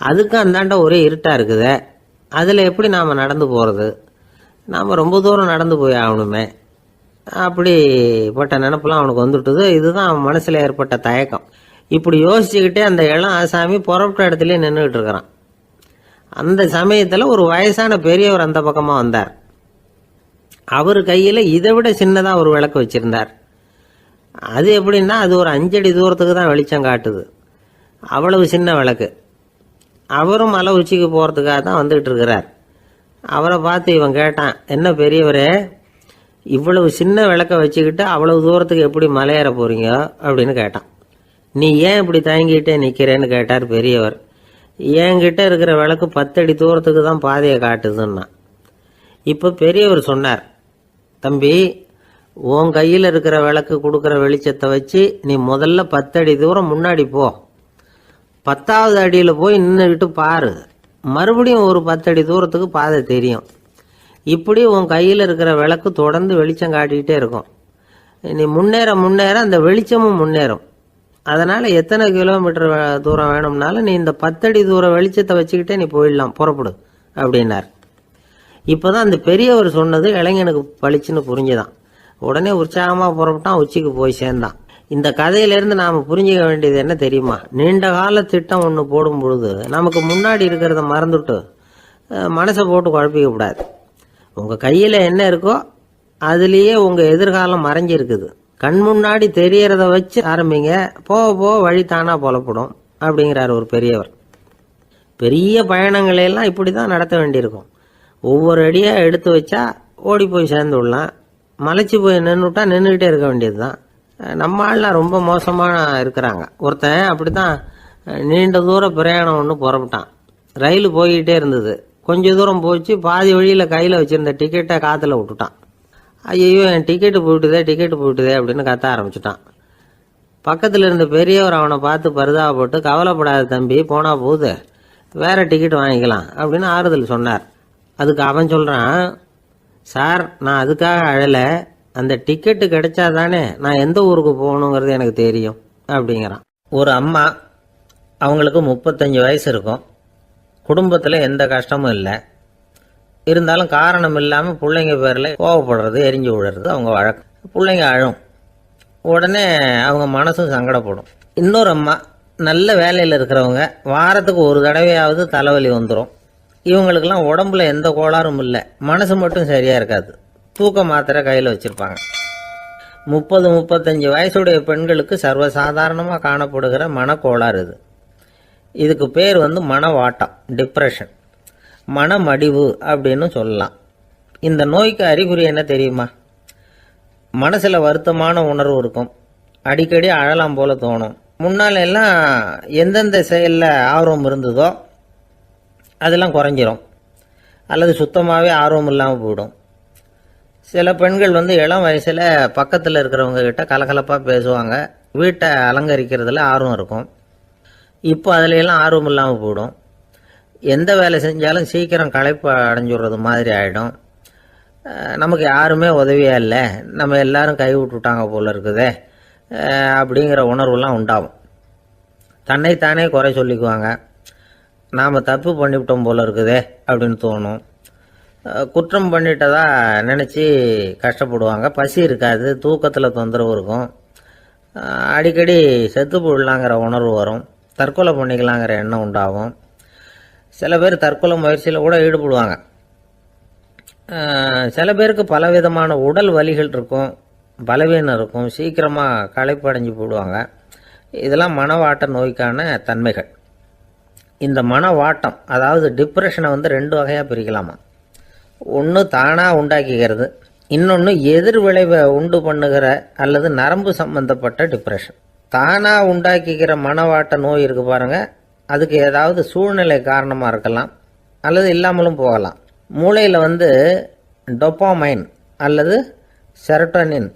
அதுக்கு அந்தாண்ட ஒரே இருட்டாக இருக்குதே, அதில் எப்படி நாம் நடந்து போகிறது, நாம் ரொம்ப தூரம் நடந்து போய் ஆகணுமே, அப்படிப்பட்ட நினப்பெல்லாம் அவனுக்கு வந்துட்டுது. இதுதான் அவன் மனசில் ஏற்பட்ட தயக்கம். இப்படி யோசிச்சுக்கிட்டே அந்த இளம் ஆசாமி புறப்பட்ட இடத்துலயே நின்றுகிட்டு இருக்கிறான். அந்த சமயத்தில் ஒரு வயசான பெரியவர் அந்த பக்கமாக வந்தார். அவர் கையில் இதை விட சின்னதாக ஒரு விளக்கு வச்சிருந்தார். அது எப்படின்னா அது ஒரு 5 அடி தூரத்துக்கு தான் வெளிச்சம் காட்டுது, அவ்வளவு சின்ன விளக்கு. அவரும் மலை உச்சிக்கு போகிறதுக்காக தான் வந்துகிட்டு இருக்கிறார். அவரை பார்த்து இவன் கேட்டான், என்ன பெரியவரே, இவ்வளவு சின்ன விளக்க வச்சுக்கிட்டு அவ்வளவு தூரத்துக்கு எப்படி மலையேற போறீங்க அப்படின்னு கேட்டான். நீ ஏன் இப்படி தயங்கிட்டே நிற்கிறேன்னு கேட்டார் பெரியவர். என்கிட்ட இருக்கிற விளக்கு 10 அடி தூரத்துக்கு தான் பாதையை காட்டுதுன்னா. இப்போ பெரியவர் சொன்னார், தம்பி, உன் கையில் இருக்கிற விளக்கு கொடுக்குற வெளிச்சத்தை வச்சு நீ முதல்ல 10 அடி தூரம் முன்னாடி போ, 10வது அடியில் போய் நின்றுக்கிட்டு பாரு, மறுபடியும் ஒரு 10 அடி தூரத்துக்கு பாதை தெரியும். இப்படி உன் கையில் இருக்கிற விளக்கு தொடர்ந்து வெளிச்சம் காட்டிக்கிட்டே இருக்கும். நீ முன்னேற முன்னேற அந்த வெளிச்சமும் முன்னேறும். அதனால் எத்தனை கிலோமீட்டர் தூரம் வேணும்னாலும் நீ இந்த 10 அடி தூரம் வெளிச்சத்தை வச்சுக்கிட்டே நீ போயிடலாம், புறப்படு அப்படின்னார். இப்போ தான் அந்த பெரியவர் சொன்னது இளைஞனுக்கு பளிச்சுன்னு புரிஞ்சுதான். உடனே உற்சாகமாக புறப்பட்டான், உச்சிக்கு போய் சேர்ந்தான். இந்த கதையிலேருந்து நாம் புரிஞ்சிக்க வேண்டியது என்ன தெரியுமா? நீண்ட கால திட்டம் ஒன்று போடும் பொழுது நமக்கு முன்னாடி இருக்கிறத மறந்துட்டு மனசை போட்டு குழப்பிக்க கூடாது. உங்கள் கையில் என்ன இருக்கோ அதுலேயே உங்கள் எதிர்காலம் மறைஞ்சிருக்குது. கண் முன்னாடி தெரியறத வச்சு ஆரம்பிங்க, போக போக வழி தானா புலப்படும் அப்படிங்கிறார் ஒரு பெரியவர். பெரிய பயணங்களையெல்லாம் இப்படி தான் நடத்த வேண்டியிருக்கும். ஒவ்வொரு அடியாக எடுத்து வச்சா ஓடி போய் சேர்ந்து விடலாம், மலைச்சி போய் நின்றுட்டா நின்றுக்கிட்டே இருக்க வேண்டியது தான். நம்ம ஆள்லாம் ரொம்ப மோசமாக இருக்கிறாங்க. ஒருத்தன் அப்படி தான் நீண்ட தூர பிரயாணம் ஒன்று புறப்பட்டான். ரயில் போய்கிட்டே இருந்தது. கொஞ்ச தூரம் போச்சு, பாதி வழியில் கையில் வச்சுருந்த டிக்கெட்டை காற்றுல விட்டுட்டான். ஐயோ, என் டிக்கெட்டு போயிட்டுதே அப்படின்னு கத்த ஆரம்பிச்சுட்டான். பக்கத்தில் இருந்த பெரியவர் அவனை பார்த்து பரிதாபப்பட்டு, கவலைப்படாத தம்பி, போனா போகுது, வேற டிக்கெட் வாங்கிக்கலாம் அப்படின்னு ஆறுதல் சொன்னார். அதுக்கு அவன் சொல்கிறான், சார், நான் அதுக்காக அழலை, அந்த டிக்கெட்டு கிடைச்சா தானே நான் எந்த ஊருக்கு போகணுங்கிறது எனக்கு தெரியும் அப்படிங்கிறான். ஒரு அம்மா, அவங்களுக்கு 35 வயசு இருக்கும், குடும்பத்தில் எந்த கஷ்டமும் இல்லை, இருந்தாலும் காரணம் இல்லாமல் பிள்ளைங்க பேரில் கோவப்படுறது, எரிஞ்சு விடுறது அவங்க வழக்கம். பிள்ளைங்க அழும், உடனே அவங்க மனசும் சங்கடப்படும். இன்னொரு அம்மா, நல்ல வேலையில் இருக்கிறவங்க, வாரத்துக்கு ஒரு தடவையாவது தலைவலி வந்துடும். இவங்களுக்கெல்லாம் உடம்புல எந்த கோளாறும் இல்லை, மனசு மட்டும் சரியாக இருக்காது, தூக்க மாத்திரை கையில் வச்சுருப்பாங்க. 30-35 வயசுடைய பெண்களுக்கு சர்வசாதாரணமாக காணப்படுகிற மனக்கோளாறு இது. இதுக்கு பேர் மனவாட்டம், டிப்ரெஷன், மனமடிவு அப்படின்னு சொல்லலாம். இந்த நோய்க்கு அறிகுறி என்ன தெரியுமா? மனசில் வருத்தமான உணர்வு இருக்கும், அடிக்கடி அழலாம் போல தோணும். முன்னால எல்லாம் எந்தெந்த செயலில் ஆர்வம் இருந்ததோ அதெல்லாம் குறைஞ்சிரும், அல்லது சுத்தமாகவே ஆர்வம் இல்லாமல் போயிடும். சில பெண்கள் இளம் வயசில் பக்கத்தில் இருக்கிறவங்க கிட்ட கலகலப்பாக பேசுவாங்க, வீட்டை அலங்கரிக்கிறதுல ஆர்வம் இருக்கும். இப்போ அதுலையெல்லாம் ஆர்வம் இல்லாமல் போயிடும். எந்த வேலை செஞ்சாலும் சீக்கிரம் களைப்பு அடைஞ்சுடுறது மாதிரி ஆகிடும். நமக்கு யாருமே உதவியாக இல்லை, நம்ம எல்லாரும் கை விட்டுட்டாங்க போல இருக்குதே அப்படிங்கிற உணர்வுலாம் உண்டாகும். தன்னைத்தானே குறை சொல்லிக்குவாங்க, நாம் தப்பு பண்ணிவிட்டோம் போல இருக்குதே அப்படின்னு தோணும். குற்றம் பண்ணிட்டதா நினச்சி கஷ்டப்படுவாங்க. பசி இருக்காது, தூக்கத்தில் தொந்தரவு இருக்கும், அடிக்கடி செத்து போடலாங்கிற உணர்வு வரும், தற்கொலை பண்ணிக்கலாங்கிற எண்ணம் உண்டாகும். சில பேர் தற்கொலை முயற்சியில் கூட ஈடுபடுவாங்க. சில பேருக்கு பலவிதமான உடல் வலிகள் இருக்கும், பலவீனம் இருக்கும், சீக்கிரமாக களைப்படைஞ்சு போடுவாங்க. இதெல்லாம் மனவாட்ட நோய்க்கான தன்மைகள். இந்த மனவாட்டம், அதாவது டிப்ரெஷனை 2 வகையாக பிரிக்கலாமா. ஒன்று தானாக உண்டாக்கிக்கிறது, இன்னொன்று எதிர் விளைவை உண்டு பண்ணுகிற அல்லது நரம்பு சம்பந்தப்பட்ட டிப்ரெஷன். தானாக உண்டாக்கிக்கிற மனவாட்ட நோய் இருக்குது பாருங்கள், அதுக்கு ஏதாவது சூழ்நிலை காரணமாக இருக்கலாம், அல்லது இல்லாமலும் போகலாம். மூளையில் டொப்பாமைன் அல்லது செரட்டோனின்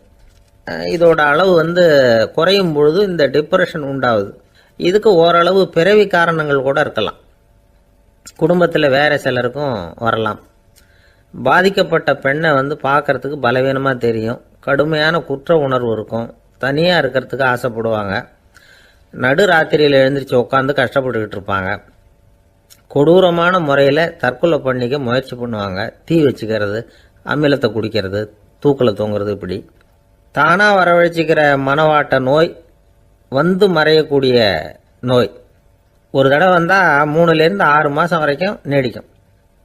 இதோட அளவு குறையும் பொழுது இந்த டிப்ரெஷன் உண்டாகுது. இதுக்கு ஓரளவு பிறவி காரணங்கள் கூட இருக்கலாம், குடும்பத்தில் வேற சிலருக்கும் வரலாம். பாதிக்கப்பட்ட பெண்ணை பார்க்கறதுக்கு பலவீனமாக தெரியும், கடுமையான குற்ற உணர்வு இருக்கும், தனியாக இருக்கிறதுக்கு ஆசைப்படுவாங்க, நடு ராத்திரியில் எழுந்திரிச்சு உட்காந்து கஷ்டப்பட்டுக்கிட்டு இருப்பாங்க, கொடூரமான முறையில் தற்கொலை பண்ணிக்க முயற்சி பண்ணுவாங்க, தீ வச்சுக்கிறது, அமிலத்தை குடிக்கிறது, தூக்கில் தூங்குறது. இப்படி தானாக வரவழைச்சிக்கிற மனவாட்ட நோய் மறையக்கூடிய நோய். ஒரு தடவை வந்தால் 3லேருந்து 6 மாதம் வரைக்கும் நீடிக்கும்.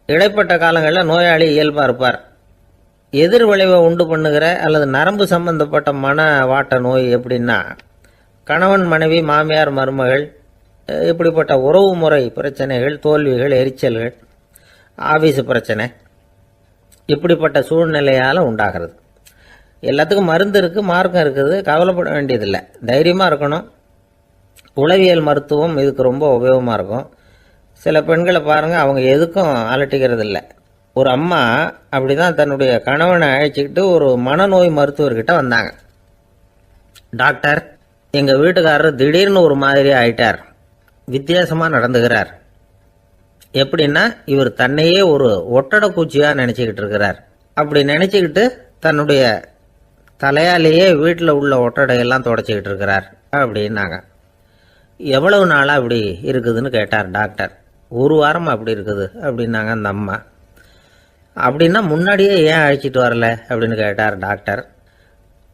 இடைப்பட்ட காலங்களில் நோயாளி இயல்பாக இருப்பார். எதிர் விளைவை உண்டு பண்ணுகிற அல்லது நரம்பு சம்பந்தப்பட்ட மனவாட்ட நோய் எப்படின்னா, கணவன் மனைவி, மாமியார் மருமகள், இப்படிப்பட்ட உறவு முறை பிரச்சனைகள், தோல்விகள், எரிச்சல்கள், ஆபீஸ் பிரச்சனை, இப்படிப்பட்ட சூழ்நிலையால் உண்டாகிறது. எல்லாத்துக்கும் மருந்து இருக்குது, மார்க்கம் இருக்குது, கவலைப்பட வேண்டியதில்லை, தைரியமாக இருக்கணும். உளவியல் மருத்துவம் இதுக்கு ரொம்ப உபயோகமாக இருக்கும். சில பெண்களை பாருங்கள், அவங்க எதுக்கும் அலட்டிக்கிறது இல்லை. ஒரு அம்மா அப்படி தான் தன்னுடைய கணவனை அழைச்சிக்கிட்டு ஒரு மனநோய் மருத்துவர்கிட்ட வந்தாங்க. டாக்டர், எங்கள் வீட்டுக்காரர் திடீர்னு ஒரு மாதிரி ஆயிட்டார், வித்தியாசமாக நடந்துகிறார். எப்படின்னா, இவர் தன்னையே ஒரு ஒட்டடை பூச்சியாக நினச்சிக்கிட்டு இருக்கிறார். அப்படி நினச்சிக்கிட்டு தன்னுடைய தலையாலேயே வீட்டில் உள்ள ஒட்டடையெல்லாம் தொடச்சிக்கிட்டு இருக்கிறார் அப்படின்னாங்க. எவ்வளவு நாளாக அப்படி இருக்குதுன்னு கேட்டார் டாக்டர். 1 வாரமாக அப்படி இருக்குது அப்படின்னாங்க அந்த அம்மா. அப்படின்னா முன்னாடியே ஏன் அழைச்சிட்டு வரல அப்படின்னு கேட்டார் டாக்டர்.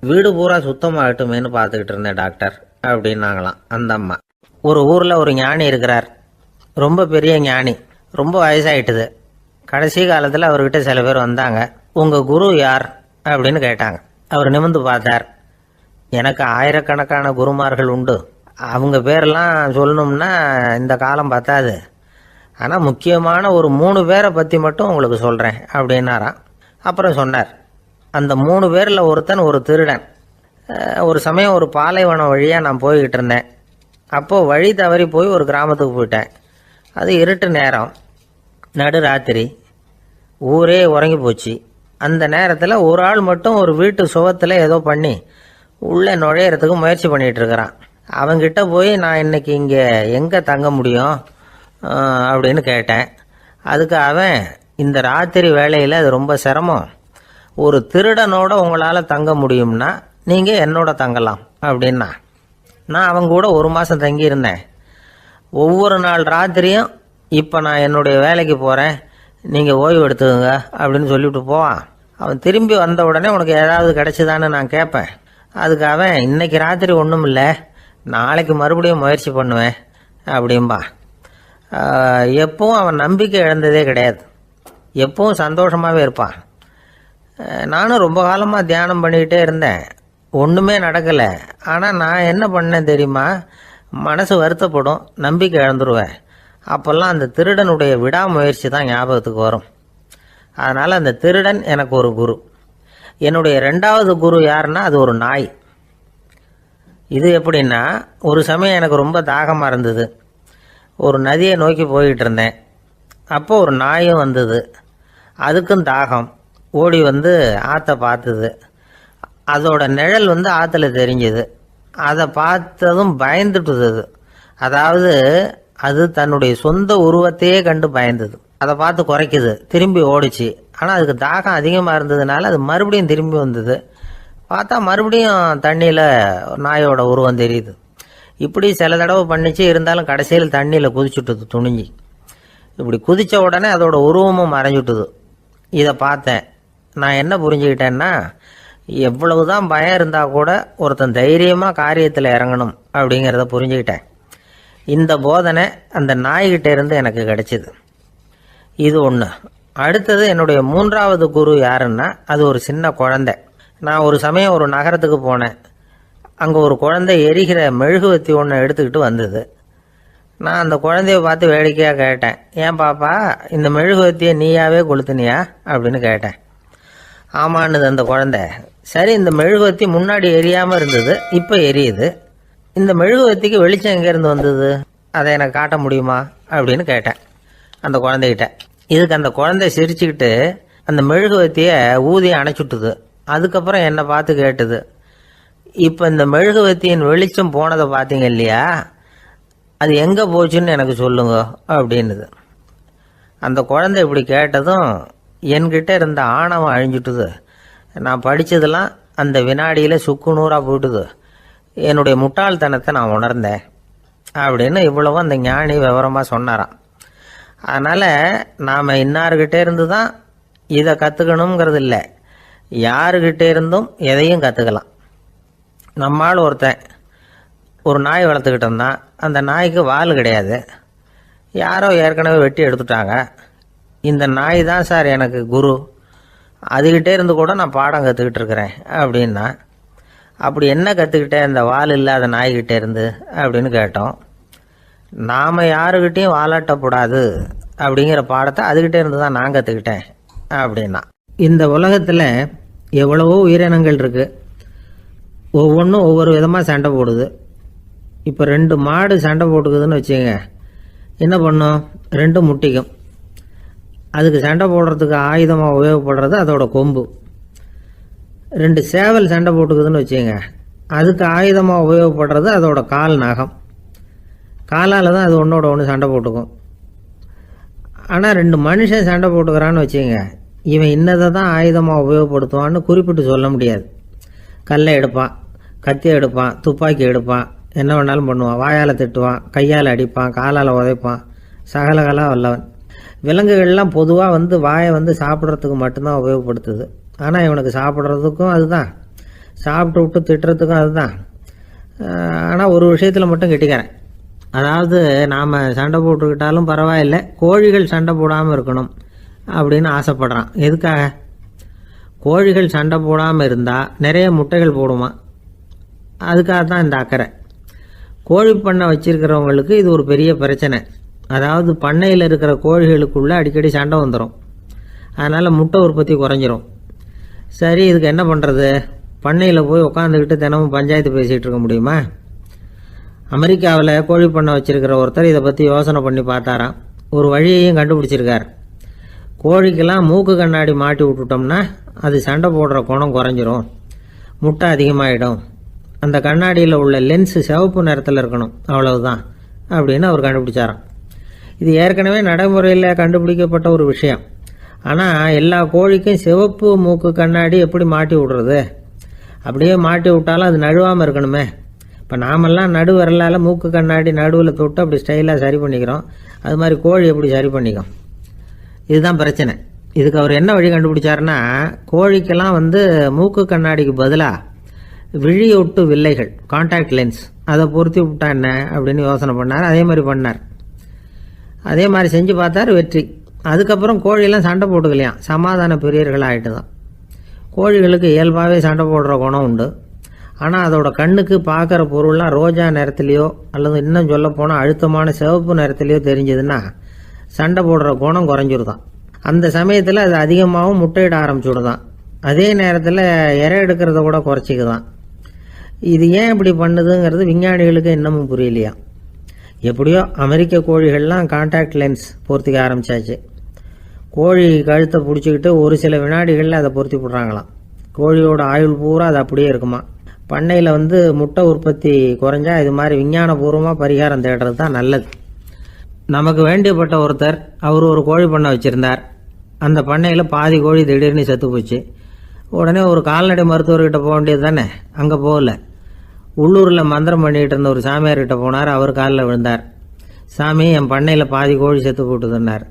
வீடு பூரா சுத்தமாகட்டுமேனு பார்த்துக்கிட்டு இருந்தேன் டாக்டர் அப்படின்னாங்களாம் அந்த அம்மா. ஒரு ஊரில் ஒரு ஞானி இருக்கிறார், ரொம்ப பெரிய ஞானி, ரொம்ப வயசாயிட்டுது. கடைசி காலத்தில் அவர்கிட்ட சில பேர் வந்தாங்க. உங்கள் குரு யார் அப்படின்னு கேட்டாங்க. அவர் நிமிர்ந்து பார்த்தார். எனக்கு ஆயிரக்கணக்கான குருமார்கள் உண்டு, அவங்க பேரெல்லாம் சொல்லணும்னா இந்த காலம் பத்தாது, ஆனால் முக்கியமான ஒரு 3 பேரை பற்றி மட்டும் உங்களுக்கு சொல்கிறேன் அப்படின்னாராம். அப்புறம் சொன்னார், அந்த 3 பேரில் ஒருத்தன் ஒரு திருடன். ஒரு சமயம் ஒரு பாலைவனம் வழியாக நான் போய்கிட்டு இருந்தேன். அப்போது வழி தவறி போய் ஒரு கிராமத்துக்கு போயிட்டேன். அது இருட்டு நேரம், நடு ராத்திரி, ஊரே உறங்கி போச்சு. அந்த நேரத்தில் ஒரு ஆள் மட்டும் ஒரு வீட்டு சுவத்தில் ஏதோ பண்ணி உள்ளே நுழையிறதுக்கு முயற்சி பண்ணிகிட்டு இருக்கிறான். அவங்கிட்ட போய் நான் இன்னைக்கு இங்கே எங்கே தங்க முடியும் அப்படின்னு கேட்டேன். அதுக்கு அவன், இந்த ராத்திரி வேளையில் அது ரொம்ப சிரமம், ஒரு திருடனோட உங்களால் தங்க முடியும்னா நீங்கள் என்னோட தங்கலாம் அப்படின்னா. நான் அவங்க கூட 1 மாதம் தங்கியிருந்தேன். ஒவ்வொரு நாள் ராத்திரியும் இப்போ நான் என்னுடைய வேலைக்கு போகிறேன், நீங்கள் ஓய்வு எடுத்துக்கோங்க அப்படின்னு சொல்லிவிட்டு போவான். அவன் திரும்பி வந்த உடனே உனக்கு ஏதாவது கிடைச்சிதான்னு நான் கேட்பேன். அதுக்கு அவன், இன்னைக்கு ராத்திரி ஒன்றும் இல்லை, நாளைக்கு மறுபடியும் முயற்சி பண்ணுவேன் அப்படின்பா. எப்பவும் அவன் நம்பிக்கை இழந்ததே கிடையாது, எப்பவும் சந்தோஷமாகவே இருப்பான். நானும் ரொம்ப காலமாக தியானம் பண்ணிக்கிட்டே இருந்தேன், ஒன்றுமே நடக்கலை. ஆனால் நான் என்ன பண்ணேன் தெரியுமா, மனசு வருத்தப்படும், நம்பிக்கை இழந்துருவேன். அப்போல்லாம் அந்த திருடனுடைய விடாமுயற்சி தான் ஞாபகத்துக்கு வரும். அதனால் அந்த திருடன் எனக்கு ஒரு குரு. என்னுடைய 2வது குரு யாருன்னா அது ஒரு நாய். இது எப்படின்னா, ஒரு சமயம் எனக்கு ரொம்ப தாகமாக இருந்தது, ஒரு நதியை நோக்கி போய்கிட்டு இருந்தேன். அப்போ ஒரு நாயும் வந்தது, அதுக்கும் தாகம், ஓடி வந்து ஆற்றை பார்த்தது. அதோட நிழல் வந்து ஆற்றுல தெரிஞ்சுது. அதை பார்த்ததும் பயந்துட்டுது. அதாவது அது தன்னுடைய சொந்த உருவத்தையே கண்டு பயந்தது. அதை பார்த்து குறைக்குது, திரும்பி ஓடிச்சு. ஆனால் அதுக்கு தாகம் அதிகமாக இருந்ததுனால அது மறுபடியும் திரும்பி வந்தது. பார்த்தா மறுபடியும் தண்ணியில் நாயோட உருவம் தெரியுது. இப்படி சில தடவை பண்ணிச்சு. இருந்தாலும் கடைசியில் தண்ணியில் குதிச்சுட்டுது துணிஞ்சி. இப்படி குதித்த உடனே அதோட உருவமும் மறைஞ்சுட்டுது. இதை பார்த்தேன். நான் என்ன புரிஞ்சுக்கிட்டேன்னா, எவ்வளவுதான் பயம் இருந்தால் கூட ஒருத்தன் தைரியமாக காரியத்தில் இறங்கணும் அப்படிங்கிறத புரிஞ்சுக்கிட்டேன். இந்த போதனை அந்த நாய்கிட்ட இருந்து எனக்கு கிடைச்சிது. இது ஒன்று. அடுத்தது என்னுடைய 3வது குரு யாருன்னா அது ஒரு சின்ன குழந்தை. நான் ஒரு சமயம் ஒரு நகரத்துக்கு போனேன். அங்கே ஒரு குழந்தை எரிகிற மெழுகுவத்தி ஒன்று எடுத்துக்கிட்டு வந்தது. நான் அந்த குழந்தைய பார்த்து வேடிக்கையாக கேட்டேன், ஏன் பாப்பா இந்த மெழுகுவத்தியை நீயாவே கொளுத்துனியா அப்படின்னு கேட்டேன். ஆமான்னுது அந்த குழந்தை. சரி, இந்த மெழுகுவத்தி முன்னாடி எரியாமல் இருந்தது, இப்போ எரியுது. இந்த மெழுகுவத்திக்கு வெளிச்சம் எங்கேருந்து வந்தது, அதை எனக்கு காட்ட முடியுமா அப்படின்னு கேட்டேன் அந்த குழந்தைகிட்ட. இதுக்கு அந்த குழந்தை சிரிச்சுக்கிட்டு அந்த மெழுகுவத்தியை ஊதி அணைச்சுட்டுது. அதுக்கப்புறம் என்னை பார்த்து கேட்டுது, இப்போ இந்த மெழுகுவத்தியின் வெளிச்சம் போனதை பார்த்தீங்க இல்லையா, அது எங்கே போச்சுன்னு எனக்கு சொல்லுங்க அப்படின்னுது. அந்த குழந்தை இப்படி கேட்டதும் என்கிட்ட இருந்த ஆணவம் அழிஞ்சுட்டுது. நான் படித்ததெல்லாம் அந்த வினாடியில் சுக்கு நூறாக போயிட்டுது. என்னுடைய முட்டாள்தனத்தை நான் உணர்ந்தேன் அப்படின்னு இவ்வளவும் அந்த ஞானி விவரமாக சொன்னாராம். அதனால் நாம் இன்னார்கிட்டே இருந்து தான் இதை கற்றுக்கணுங்கிறது இல்லை, யாருக்கிட்டே இருந்தும் எதையும் கற்றுக்கலாம். நம்மால் ஒருத்தன் ஒரு நாய் வளர்த்துக்கிட்டு இருந்தான். அந்த நாய்க்கு வால் கிடையாது, யாரோ ஏற்கனவே வெட்டி எடுத்துட்டாங்க. இந்த நாய் தான் சார் எனக்கு குரு, அதுகிட்டே இருந்து கூட நான் பாடம் கற்றுக்கிட்டு இருக்கிறேன் அப்படின்னா. அப்படி என்ன கற்றுக்கிட்டேன் இந்த வால் இல்லாத நாய்கிட்டே இருந்து அப்படின்னு கேட்டோம். நாம் யாருக்கிட்டையும் வாலாட்டக்கூடாது அப்படிங்கிற பாடத்தை அதுகிட்டே இருந்து தான் நான் கற்றுக்கிட்டேன் அப்படின்னா. இந்த உலகத்தில் எவ்வளவோ உயிரினங்கள் இருக்குது, ஒவ்வொன்றும் ஒவ்வொரு விதமாக சண்டை போடுது. இப்போ 2 மாடு சண்டை போட்டுக்குதுன்னு வச்சுங்க, என்ன பண்ணும், 2 முட்டிக்கும். அதுக்கு சண்டை போடுறதுக்கு ஆயுதமாக உபயோகப்படுறது அதோட கொம்பு. 2 சேவல் சண்டை போட்டுக்குதுன்னு வச்சுங்க, அதுக்கு ஆயுதமாக உபயோகப்படுறது அதோட கால் நகம். காலால் தான் அது ஒன்றோட ஒன்று சண்டை போட்டுக்கும். ஆனால் 2 மனுஷன் சண்டை போட்டுக்கிறான்னு வச்சுங்க, இவன் இன்னதை தான் ஆயுதமாக உபயோகப்படுத்துவான்னு குறிப்பிட்டு சொல்ல முடியாது. கல்லை எடுப்பான், கத்தியை எடுப்பான், துப்பாக்கி எடுப்பான், என்ன வேணாலும் பண்ணுவான். வாயால் திட்டுவான், கையால் அடிப்பான், காலால் உதைப்பான், சகலகலாக வல்லவன். விலங்குகள்லாம் பொதுவாக வாயை சாப்பிட்றதுக்கு மட்டும்தான் உபயோகப்படுத்துது. ஆனால் இவனுக்கு சாப்பிட்றதுக்கும் அதுதான், சாப்பிட்டு விட்டு திட்டுறதுக்கும் அதுதான். ஆனால் ஒரு விஷயத்தில் மட்டும் கெட்டிக்கிறேன். அதாவது நாம் சண்டை போட்டுக்கிட்டாலும் பரவாயில்லை, கோழிகள் சண்டை போடாமல் இருக்கணும் அப்படின்னு ஆசைப்படுறான். எதுக்காக? கோழிகள் சண்டை போடாமல் இருந்தால் நிறைய முட்டைகள் போடுமா, அதுக்காக தான் இந்த அக்கறை. கோழி பண்ணை வச்சிருக்கிறவங்களுக்கு இது ஒரு பெரிய பிரச்சனை. அதாவது பண்ணையில் இருக்கிற கோழிகளுக்குள்ளே அடிக்கடி சண்டை வந்துடும், அதனால் முட்டை உற்பத்தி குறைஞ்சிரும். சரி, இதுக்கு என்ன பண்ணுறது? பண்ணையில் போய் உட்காந்துக்கிட்டு தினமும் பஞ்சாயத்து பேசிகிட்டு இருக்க முடியுமா? அமெரிக்காவில் கோழி பண்ணை வச்சுருக்கிற ஒருத்தர் இதை பற்றி யோசனை பண்ணி பார்த்தாராம். ஒரு வழியையும் கண்டுபிடிச்சிருக்கார். கோழிக்கெல்லாம் மூக்கு கண்ணாடி மாட்டி விட்டுட்டோம்னா அது சண்டை போடுற குணம் குறைஞ்சிரும், முட்டை அதிகமாகிடும். அந்த கண்ணாடியில் உள்ள லென்ஸு சிவப்பு நிறத்தில் இருக்கணும், அவ்வளவுதான் அப்படின்னு அவர் கண்டுபிடிச்சாராம். இது ஏற்கனவே நடைமுறையில் கண்டுபிடிக்கப்பட்ட ஒரு விஷயம். ஆனால் எல்லா கோழிக்கும் சிவப்பு மூக்கு கண்ணாடி எப்படி மாட்டி விடுறது? அப்படியே மாட்டி விட்டாலும் அது நழுவாமல் இருக்கணுமே. இப்போ நாமெல்லாம் நடு விரலால் மூக்கு கண்ணாடி நடுவில் தொட்டு அப்படி ஸ்டைலாக சரி பண்ணிக்கிறோம். அது மாதிரி கோழி எப்படி சரி பண்ணிக்கும்? இதுதான் பிரச்சனை. இதுக்கு அவர் என்ன வழி கண்டுபிடிச்சாருன்னா, கோழிக்கெல்லாம் மூக்கு கண்ணாடிக்கு பதிலாக விழியொட்டு வில்லைகள், கான்டாக்ட் லென்ஸ், அதை பொருத்தி விட்டா என்ன அப்படின்னு யோசனை பண்ணார். அதே மாதிரி பண்ணார். அதே மாதிரி செஞ்சு பார்த்தார், வெற்றி. அதுக்கப்புறம் கோழியெல்லாம் சண்டை போட்டுக்கலையாம், சமாதான பிரியர்கள் ஆகிட்டு தான். கோழிகளுக்கு இயல்பாகவே சண்டை போடுற குணம் உண்டு. ஆனால் அதோட கண்ணுக்கு பார்க்குற பொருள்லாம் ரோஜா நிறத்துலையோ அல்லது இன்னும் சொல்ல போனால் அழுத்தமான சிவப்பு நிறத்துலையோ தெரிஞ்சதுன்னா சண்டை போடுற குணம் குறைஞ்சிருதான். அந்த சமயத்தில் அது அதிகமாகவும் முட்டையிட ஆரம்பிச்சுடுதான். அதே நேரத்தில் இறை எடுக்கிறத கூட குறைச்சிக்குதான். இது ஏன் இப்படி பண்ணுதுங்கிறது விஞ்ஞானிகளுக்கு இன்னமும் புரியலையா. எப்படியோ அமெரிக்க கோழிகள்லாம் கான்டாக்ட் லென்ஸ் பொருத்திக்க ஆரம்பித்தாச்சு. கோழி கழுத்தை பிடிச்சிக்கிட்டு ஒரு சில வினாடிகளில் அதை பொருத்தி விட்றாங்களாம். கோழியோட ஆயுள் பூரா அது அப்படியே இருக்குமா. பண்ணையில் முட்டை உற்பத்தி குறைஞ்சா இது மாதிரி விஞ்ஞானபூர்வமாக பரிகாரம் தேடுறது தான் நல்லது. நமக்கு வேண்டியப்பட்ட ஒருத்தர், அவர் ஒரு கோழி பண்ணை வச்சுருந்தார். அந்த பண்ணையில் பாதி கோழி திடீர்னு செத்து போச்சு. உடனே ஒரு கால்நடை மருத்துவர்கிட்ட போக வேண்டியது தானே. அங்கே போகல. உள்ளூரில் மந்திரம் பண்ணிகிட்டு இருந்த ஒரு சாமியார்கிட்ட போனார். அவர் காலில் விழுந்தார். சாமி, என் பண்ணையில் பாதி கோழி செத்து போட்டுதுன்னார்.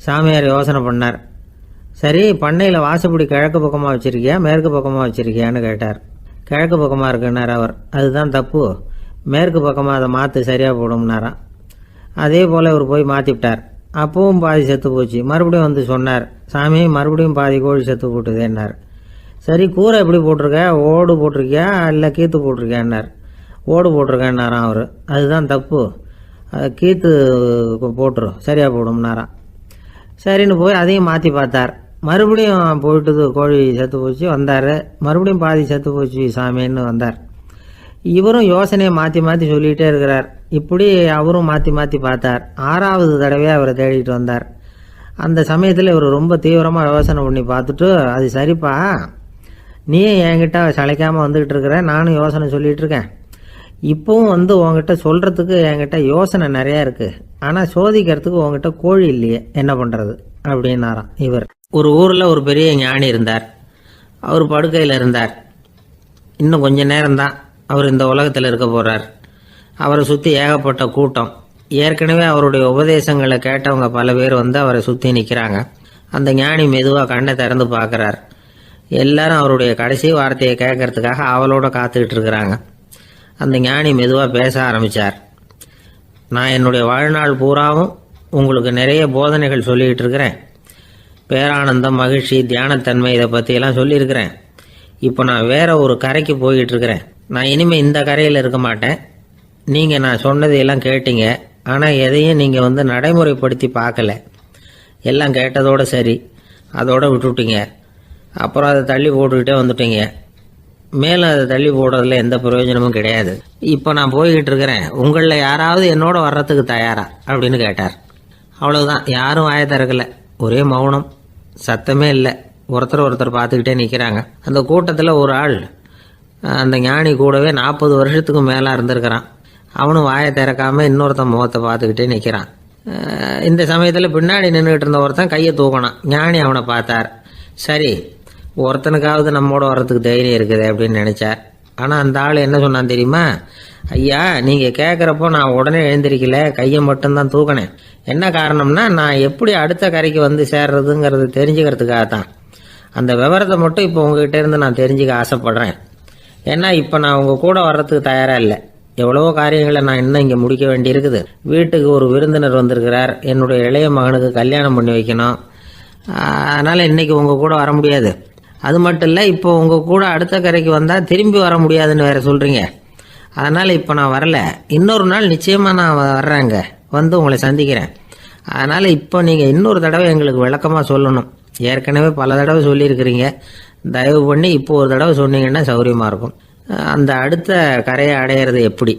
சாமியார் யோசனை பண்ணார். சரி, பண்ணையில் வாசப்படி கிழக்கு பக்கமாக வச்சுருக்கியா மேற்கு பக்கமாக வச்சுருக்கியான்னு கேட்டார். கிழக்கு பக்கமாக இருக்குன்னார் அவர். அதுதான் தப்பு, மேற்கு பக்கமாக அதை மாற்று, சரியாக போடும்னாராம். அதே போல் இவர் போய் மாற்றிவிட்டார். அப்பவும் பாதி செத்து போச்சு. மறுபடியும் சொன்னார், சாமி மறுபடியும் பாதி கோழி செத்து போட்டுதேன்னார். சரி, கூரை எப்படி போட்டிருக்க, ஓடு போட்டிருக்கியா இல்லை கீத்து போட்டிருக்கியான்னார். ஓடு போட்டிருக்கேன்னாராம் அவர். அதுதான் தப்பு, கீத்து போட்டுரும், சரியாக போடும்னாராம். சரின்னு போய் அதையும் மாற்றி பார்த்தார். மறுபடியும் போயிட்டுது, கோழி செத்து போச்சு. வந்தார். மறுபடியும் பாதி செத்து போச்சு சாமின்னு வந்தார். இவரும் யோசனையை மாற்றி மாற்றி சொல்லிகிட்டே இருக்கிறார். இப்படி அவரும் மாற்றி மாற்றி பார்த்தார். 6வது தடவையாக அவரை தேடிட்டு வந்தார். அந்த சமயத்தில் இவர் ரொம்ப தீவிரமாக யோசனை பண்ணி பார்த்துட்டு, அது சரிப்பா, நீயே என்கிட்ட சளைக்காமல் வந்துக்கிட்டு இருக்கிற, நானும் யோசனை சொல்லிகிட்டு இருக்கேன். இப்போவும் உங்ககிட்ட சொல்கிறதுக்கு என்கிட்ட யோசனை நிறையா இருக்குது. ஆனால் சோதிக்கிறதுக்கு உங்ககிட்ட கோழி இல்லையே, என்ன பண்ணுறது அப்படின்னாராம் இவர். ஒரு ஊரில் ஒரு பெரிய ஞானி இருந்தார். அவர் படுக்கையில் இருந்தார். இன்னும் கொஞ்ச நேரம்தான் அவர் இந்த உலகத்தில் இருக்க போகிறார். அவரை சுற்றி ஏகப்பட்ட கூட்டம். ஏற்கனவே அவருடைய உபதேசங்களை கேட்டவங்க பல பேர் அவரை சுற்றி நிற்கிறாங்க. அந்த ஞானி மெதுவாக கண்ணை திறந்து பார்க்குறார். எல்லாரும் அவருடைய கடைசி வார்த்தையை கேட்கறதுக்காக அவளோட காத்துக்கிட்டு இருக்கிறாங்க. அந்த ஞானி மெதுவாக பேச ஆரம்பித்தார். நான் என்னுடைய வாழ்நாள் பூராவும் உங்களுக்கு நிறைய போதனைகள் சொல்லிக்கிட்டு இருக்கிறேன். பேரானந்தம், மகிழ்ச்சி, தியானத்தன்மை, இதை பற்றியெல்லாம் சொல்லியிருக்கிறேன். இப்போ நான் வேற ஒரு கரைக்கு போய்கிட்டு இருக்கிறேன். நான் இனிமேல் இந்த கரையில் இருக்க மாட்டேன். நீங்கள் நான் சொன்னதையெல்லாம் கேட்டீங்க, ஆனால் எதையும் நீங்கள் நடைமுறைப்படுத்தி பார்க்கல. எல்லாம் கேட்டதோடு சரி, அதோட விட்டுவிட்டீங்க. அப்புறம் அதை தள்ளி போட்டுக்கிட்டே வந்துட்டீங்க. மேலும் அதை தள்ளி போடுறதுல எந்த பிரயோஜனமும் கிடையாது. இப்போ நான் போய்கிட்டு இருக்கிறேன். உங்களில் யாராவது என்னோட வர்றதுக்கு தயாரா அப்படின்னு கேட்டார். அவ்வளவுதான், யாரும் வாயை திறக்கல. ஒரே மௌனம், சத்தமே இல்லை. ஒருத்தர் பார்த்துக்கிட்டே நிற்கிறாங்க. அந்த கூட்டத்தில் ஒரு ஆள் அந்த ஞானி கூடவே 40 வருஷத்துக்கு மேலே இருந்திருக்கிறான். அவனும் வாயை திறக்காமல் இன்னொருத்தன் முகத்தை பார்த்துக்கிட்டே நிற்கிறான். இந்த சமயத்தில் பின்னாடி நின்றுக்கிட்டு இருந்த ஒருத்தன் கையை தூக்கினான். ஞானி அவனை பார்த்தார். சரி, ஒருத்தனுக்காவது நம்மோட வர்றதுக்கு தைரியம் இருக்குது அப்படின்னு நினச்சார். ஆனால் அந்த ஆள் என்ன சொன்னான் தெரியுமா? ஐயா, நீங்கள் கேட்குறப்போ நான் உடனே எழுந்திருக்கல, கையை மட்டும்தான் தூக்கினேன். என்ன காரணம்னா, நான் எப்படி அடுத்த கரைக்கு சேர்றதுங்கிறது தெரிஞ்சுக்கிறதுக்காக தான். அந்த விவரத்தை மட்டும் இப்போ உங்ககிட்ட இருந்து நான் தெரிஞ்சுக்க ஆசைப்படுறேன். ஏன்னா இப்போ நான் உங்கள் கூட வர்றதுக்கு தயாராக இல்லை. எவ்வளவோ காரியங்களை நான் இன்னும் இங்கே முடிக்க வேண்டி இருக்குது. வீட்டுக்கு ஒரு விருந்தினர் வந்திருக்கிறார். என்னுடைய இளைய மகனுக்கு கல்யாணம் பண்ணி வைக்கணும். அதனால் இன்றைக்கி உங்கள் கூட வர முடியாது. அது மட்டும் இல்லை, இப்போ உங்கள் கூட அடுத்த கரைக்கு வந்தால் திரும்பி வர முடியாதுன்னு வேறு சொல்கிறீங்க. அதனால் இப்போ நான் வரல. இன்னொரு நாள் நிச்சயமாக நான் வர்றேங்க, உங்களை சந்திக்கிறேன். அதனால் இப்போ நீங்கள் இன்னொரு தடவை எங்களுக்கு விளக்கமாக சொல்லணும். ஏற்கனவே பல தடவை சொல்லியிருக்கிறீங்க. தயவு பண்ணி இப்போ ஒரு தடவை சொன்னீங்கன்னா சௌகரியமாக இருக்கும். அந்த அடுத்த கரையை அடையிறது எப்படி?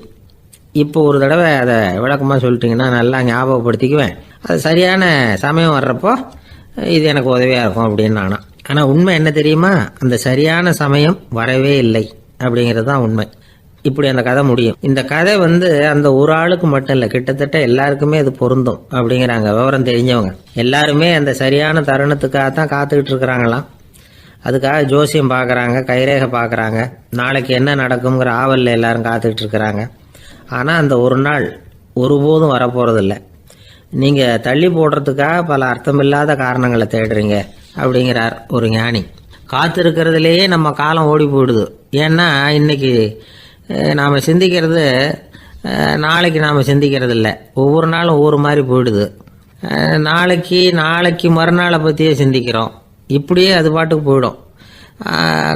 இப்போ ஒரு தடவை அதை விளக்கமாக சொல்லிட்டீங்கன்னா நல்லா ஞாபகப்படுத்திக்குவேன். அது சரியான சமயம் வர்றப்போ இது எனக்கு உதவியாக இருக்கும் அப்படின்னு நானும். ஆனால் உண்மை என்ன தெரியுமா, அந்த சரியான சமயம் வரவே இல்லை அப்படிங்கிறது தான் உண்மை. இப்படி அந்த கதை முடியும். இந்த கதை அந்த ஒரு ஆளுக்கு மட்டும் இல்லை, கிட்டத்தட்ட எல்லாருக்குமே அது பொருந்தும் அப்படிங்கிறாங்க விவரம் தெரிஞ்சவங்க. எல்லாருமே அந்த சரியான தருணத்துக்காக தான் காத்துக்கிட்டு இருக்கிறாங்களாம். அதுக்காக ஜோசியம் பார்க்குறாங்க, கைரேகை பார்க்குறாங்க, நாளைக்கு என்ன நடக்குங்கிற ஆவலில் எல்லாரும் காத்துக்கிட்டு இருக்கிறாங்க. ஆனால் அந்த ஒரு நாள் ஒருபோதும் வரப்போகிறதில்ல. நீங்கள் தள்ளி போடுறதுக்காக பல அர்த்தமில்லாத காரணங்களை தேடுறீங்க அப்படிங்கிறார் ஒரு ஞானி. காத்திருக்கிறதுலேயே நம்ம காலம் ஓடி போயிடுது. ஏன்னா இன்னைக்கு நாம் சிந்திக்கிறது நாளைக்கு நாம் சிந்திக்கிறது இல்லை. ஒவ்வொரு நாளும் ஒவ்வொரு மாதிரி போயிடுது. நாளைக்கு மறுநாளை பற்றியே சிந்திக்கிறோம். இப்படியே அது பாட்டுக்கு போயிடும்.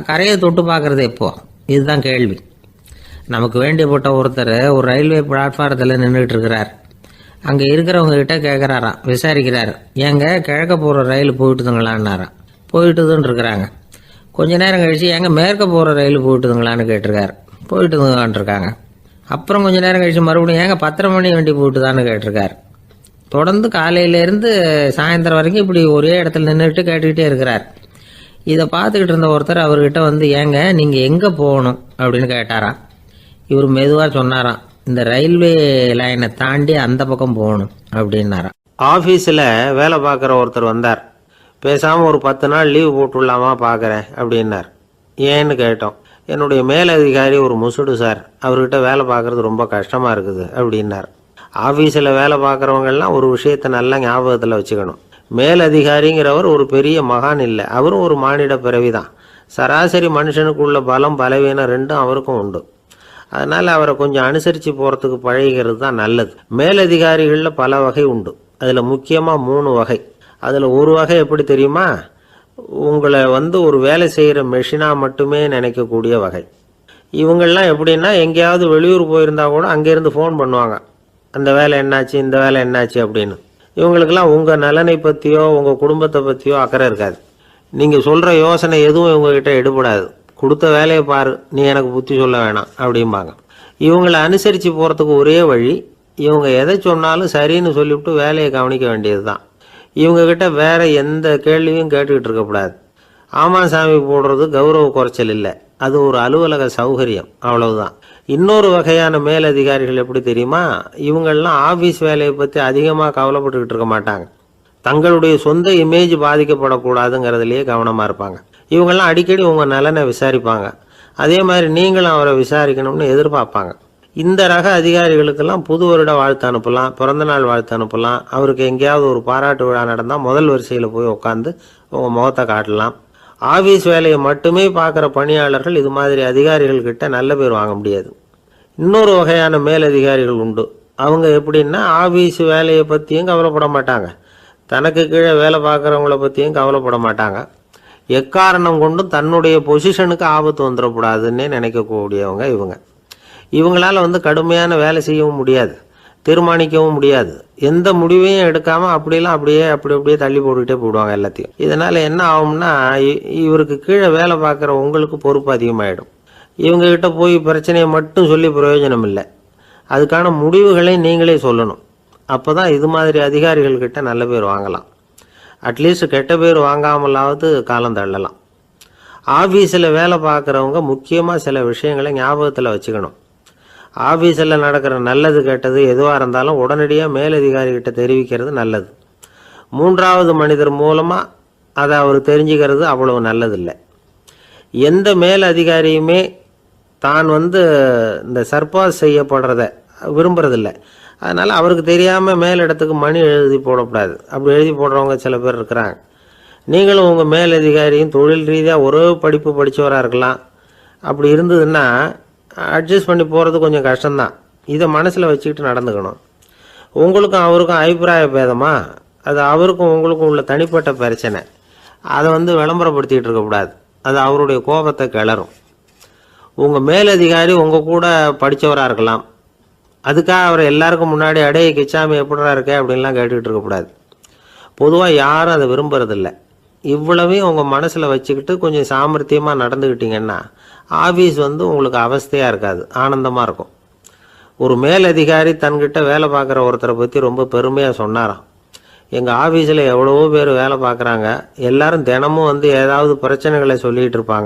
கரையை தொட்டு பார்க்குறது எப்போ, இதுதான் கேள்வி. நமக்கு வேண்டியப்பட்ட ஒருத்தர் ஒரு ரயில்வே பிளாட்ஃபாரத்தில் நின்றுட்டு இருக்கிறார். அங்கே இருக்கிறவங்க கிட்ட கேட்குறாராம், விசாரிக்கிறார், ஏங்க கிழக்க போகிற ரயில் போயிட்டுதுங்களான்னாராம். போயிட்டுதுன்னு இருக்கிறாங்க. கொஞ்ச நேரம் கழிச்சு ஏங்க மேற்க போகிற ரயில் போயிட்டுதுங்களான்னு கேட்டிருக்காரு. போயிட்டுதுங்களான் இருக்காங்க. அப்புறம் கொஞ்ச நேரம் கழிச்சு மறுபடியும் ஏங்க 10:30 மணி வண்டி போயிட்டுதான்னு கேட்டிருக்காரு. தொடர்ந்து காலையிலேருந்து சாயந்தரம் வரைக்கும் இப்படி ஒரே இடத்துல நின்றுட்டு கேட்டுக்கிட்டே இருக்கிறார். இதை பார்த்துக்கிட்டு இருந்த ஒருத்தர் அவர்கிட்ட ஏங்க நீங்கள் எங்கே போகணும் அப்படின்னு கேட்டாராம். இவர் மெதுவாக சொன்னாராம், இந்த ரயில்வே லைனை தாண்டி அந்த பக்கம் போகணும் அப்படின்னாராம். ஆஃபீஸில் வேலை பார்க்குற ஒருத்தர் வந்தார். பேசாமல் ஒரு 10 நாள் லீவு போட்டுடலாமா பார்க்குறேன் அப்படின்னார். ஏன்னு கேட்டோம். என்னுடைய மேலதிகாரி ஒரு முசுடு சார், அவர்கிட்ட வேலை பார்க்குறது ரொம்ப கஷ்டமாக இருக்குது அப்படின்னார். ஆஃபீஸில் வேலை பார்க்குறவங்கெல்லாம் ஒரு விஷயத்தை நல்லா ஞாபகத்தில் வச்சுக்கணும். மேலதிகாரிங்கிறவர் ஒரு பெரிய மகான் இல்லை, அவரும் ஒரு மானிட பிறவி தான். சராசரி மனுஷனுக்குள்ள பலம் பலவீனம் ரெண்டும் அவருக்கும் உண்டு. அதனால் அவரை கொஞ்சம் அனுசரித்து போகிறதுக்கு பழகிறது தான் நல்லது. மேலதிகாரிகளில் பல வகை உண்டு. அதில் முக்கியமாக 3 வகை. அதில் ஒரு வகை எப்படி தெரியுமா, உங்களை ஒரு வேலை செய்கிற மெஷினாக மட்டுமே நினைக்கக்கூடிய வகை. இவங்கள்லாம் எப்படின்னா, எங்கேயாவது வெளியூர் போயிருந்தா கூட அங்கேருந்து ஃபோன் பண்ணுவாங்க, அந்த வேலை என்னாச்சு, இந்த வேலை என்னாச்சு அப்படின்னு. இவங்களுக்கெல்லாம் உங்கள் நலனை பற்றியோ உங்கள் குடும்பத்தை பற்றியோ அக்கறை இருக்காது. நீங்கள் சொல்கிற யோசனை எதுவும் இவங்ககிட்ட எடுபடாது. கொடுத்த வேலையை பாரு, நீ எனக்கு புத்தி சொல்ல வேணாம் அப்படிம்பாங்க. இவங்களை அனுசரித்து போகிறதுக்கு ஒரே வழி, இவங்க எதை சொன்னாலும் சரின்னு சொல்லிவிட்டு வேலையை கவனிக்க வேண்டியது தான். இவங்ககிட்ட வேற எந்த கேள்வியும் கேட்டுக்கிட்டு இருக்கக்கூடாது. ஆமாம் சாமி போடுறது கௌரவ குறைச்சல் இல்லை, அது ஒரு அலுவலக சௌகரியம், அவ்வளவுதான். இன்னொரு வகையான மேலதிகாரிகள் எப்படி தெரியுமா, இவங்கெல்லாம் ஆஃபீஸ் வேலையை பற்றி அதிகமாக கவலைப்பட்டுக்கிட்டு இருக்க மாட்டாங்க. தங்களுடைய சொந்த இமேஜ் பாதிக்கப்படக்கூடாதுங்கிறதுலையே கவனமாக இருப்பாங்க. இவங்கெல்லாம் அடிக்கடி உங்கள் நலனை விசாரிப்பாங்க. அதே மாதிரி நீங்களும் அவரை விசாரிக்கணும்னு எதிர்பார்ப்பாங்க. இந்த ரக அதிகாரிகளுக்கெல்லாம் புது வருட வாழ்த்து அனுப்பலாம், பிறந்தநாள் வாழ்த்து அனுப்பலாம். அவருக்கு எங்கேயாவது ஒரு பாராட்டு விழா நடந்தால் முதல் வரிசையில் போய் உட்காந்து உங்கள் முகத்தை காட்டலாம். ஆஃபீஸ் வேலையை மட்டுமே பார்க்குற பணியாளர்கள் இது மாதிரி அதிகாரிகள் கிட்ட நல்ல பேர் வாங்க முடியாது. இன்னொரு வகையான மேலதிகாரிகள் உண்டு. அவங்க எப்படின்னா, ஆஃபீஸ் வேலையை பற்றியும் கவலைப்பட மாட்டாங்க, தனக்கு கீழே வேலை பார்க்குறவங்கள பற்றியும் கவலைப்பட மாட்டாங்க. எக்காரணம் கொண்டும் தன்னுடைய பொசிஷனுக்கு ஆபத்து வந்துடக்கூடாதுன்னே நினைக்கக்கூடியவங்க இவங்க. இவங்களால கடுமையான வேலை செய்யவும் முடியாது, தீர்மானிக்கவும் முடியாது. எந்த முடிவையும் எடுக்காமல் அப்படியே தள்ளி போட்டுக்கிட்டே போடுவாங்க எல்லாத்தையும். இதனால் என்ன ஆகும்னா, இவருக்கு கீழே வேலை பார்க்குற உங்களுக்கு பொறுப்பு அதிகமாகிடும். இவங்ககிட்ட போய் பிரச்சனையை மட்டும் சொல்லி பிரயோஜனம் இல்லை, அதுக்கான முடிவுகளை நீங்களே சொல்லணும். அப்போ தான் இது மாதிரி அதிகாரிகள்கிட்ட நல்ல பேர் வாங்கலாம். அட்லீஸ்ட் கெட்ட பேர் வாங்காமலாவது காலம் தள்ளலாம். ஆஃபீஸில் வேலை பார்க்குறவங்க முக்கியமாக சில விஷயங்களை ஞாபகத்தில் வச்சுக்கணும். ஆஃபீஸில் நடக்கிற நல்லது கெட்டது எதுவாக இருந்தாலும் உடனடியாக மேலதிகாரிகிட்ட தெரிவிக்கிறது நல்லது. 3வது மனிதர் மூலமாக அதை அவர் தெரிஞ்சுக்கிறது அவ்வளவு நல்லதில்லை. எந்த மேல் அதிகாரியுமே தான் இந்த சர்பாஸ் செய்யப்படுறத விரும்புறதில்லை. அதனால் அவருக்கு தெரியாமல் மேலிடத்துக்கு மணி எழுதி போடக்கூடாது. அப்படி எழுதி போடுறவங்க சில பேர் இருக்கிறாங்க. நீங்களும் உங்கள் மேலதிகாரியும் தொழில் ரீதியாக ஒரே படிப்பு படித்தவராக இருக்கலாம். அப்படி இருந்ததுன்னா அட்ஜஸ்ட் பண்ணி போகிறது கொஞ்சம் கஷ்டம்தான். இதை மனசில் வச்சுக்கிட்டு நடந்துக்கணும். உங்களுக்கும் அவருக்கும் அபிப்பிராய பேதமா, அது அவருக்கும் உங்களுக்கும் உள்ள தனிப்பட்ட பிரச்சனை, அதை விளம்பரப்படுத்திக்கிட்டு இருக்கக்கூடாது. அது அவருடைய கோபத்தை கிளறும். உங்கள் மேலதிகாரி உங்கள் கூட படித்தவராக இருக்கலாம், அதுக்காக அவர் எல்லாருக்கும் முன்னாடி அடைய கிச்சாமி எப்படிறா இருக்க அப்படின்லாம் கேட்டுக்கிட்டு இருக்கக்கூடாது. பொதுவாக யாரும் அதை விரும்புறதில்லை. இவ்வளவையும் உங்கள் மனசில் வச்சுக்கிட்டு கொஞ்சம் சாமர்த்தியமாக நடந்துக்கிட்டிங்கன்னா ஆஃபீஸ் உங்களுக்கு அவஸ்தையாக இருக்காது, ஆனந்தமாக இருக்கும். ஒரு மேலதிகாரி தன்கிட்ட வேலை பார்க்குற ஒருத்தரை பற்றி ரொம்ப பெருமையாக சொன்னாராம். எங்கள் ஆஃபீஸில் எவ்வளவோ பேர் வேலை பார்க்குறாங்க. எல்லாரும் தினமும் வந்து ஏதாவது பிரச்சனைகளை சொல்லிகிட்டு இருப்பாங்க.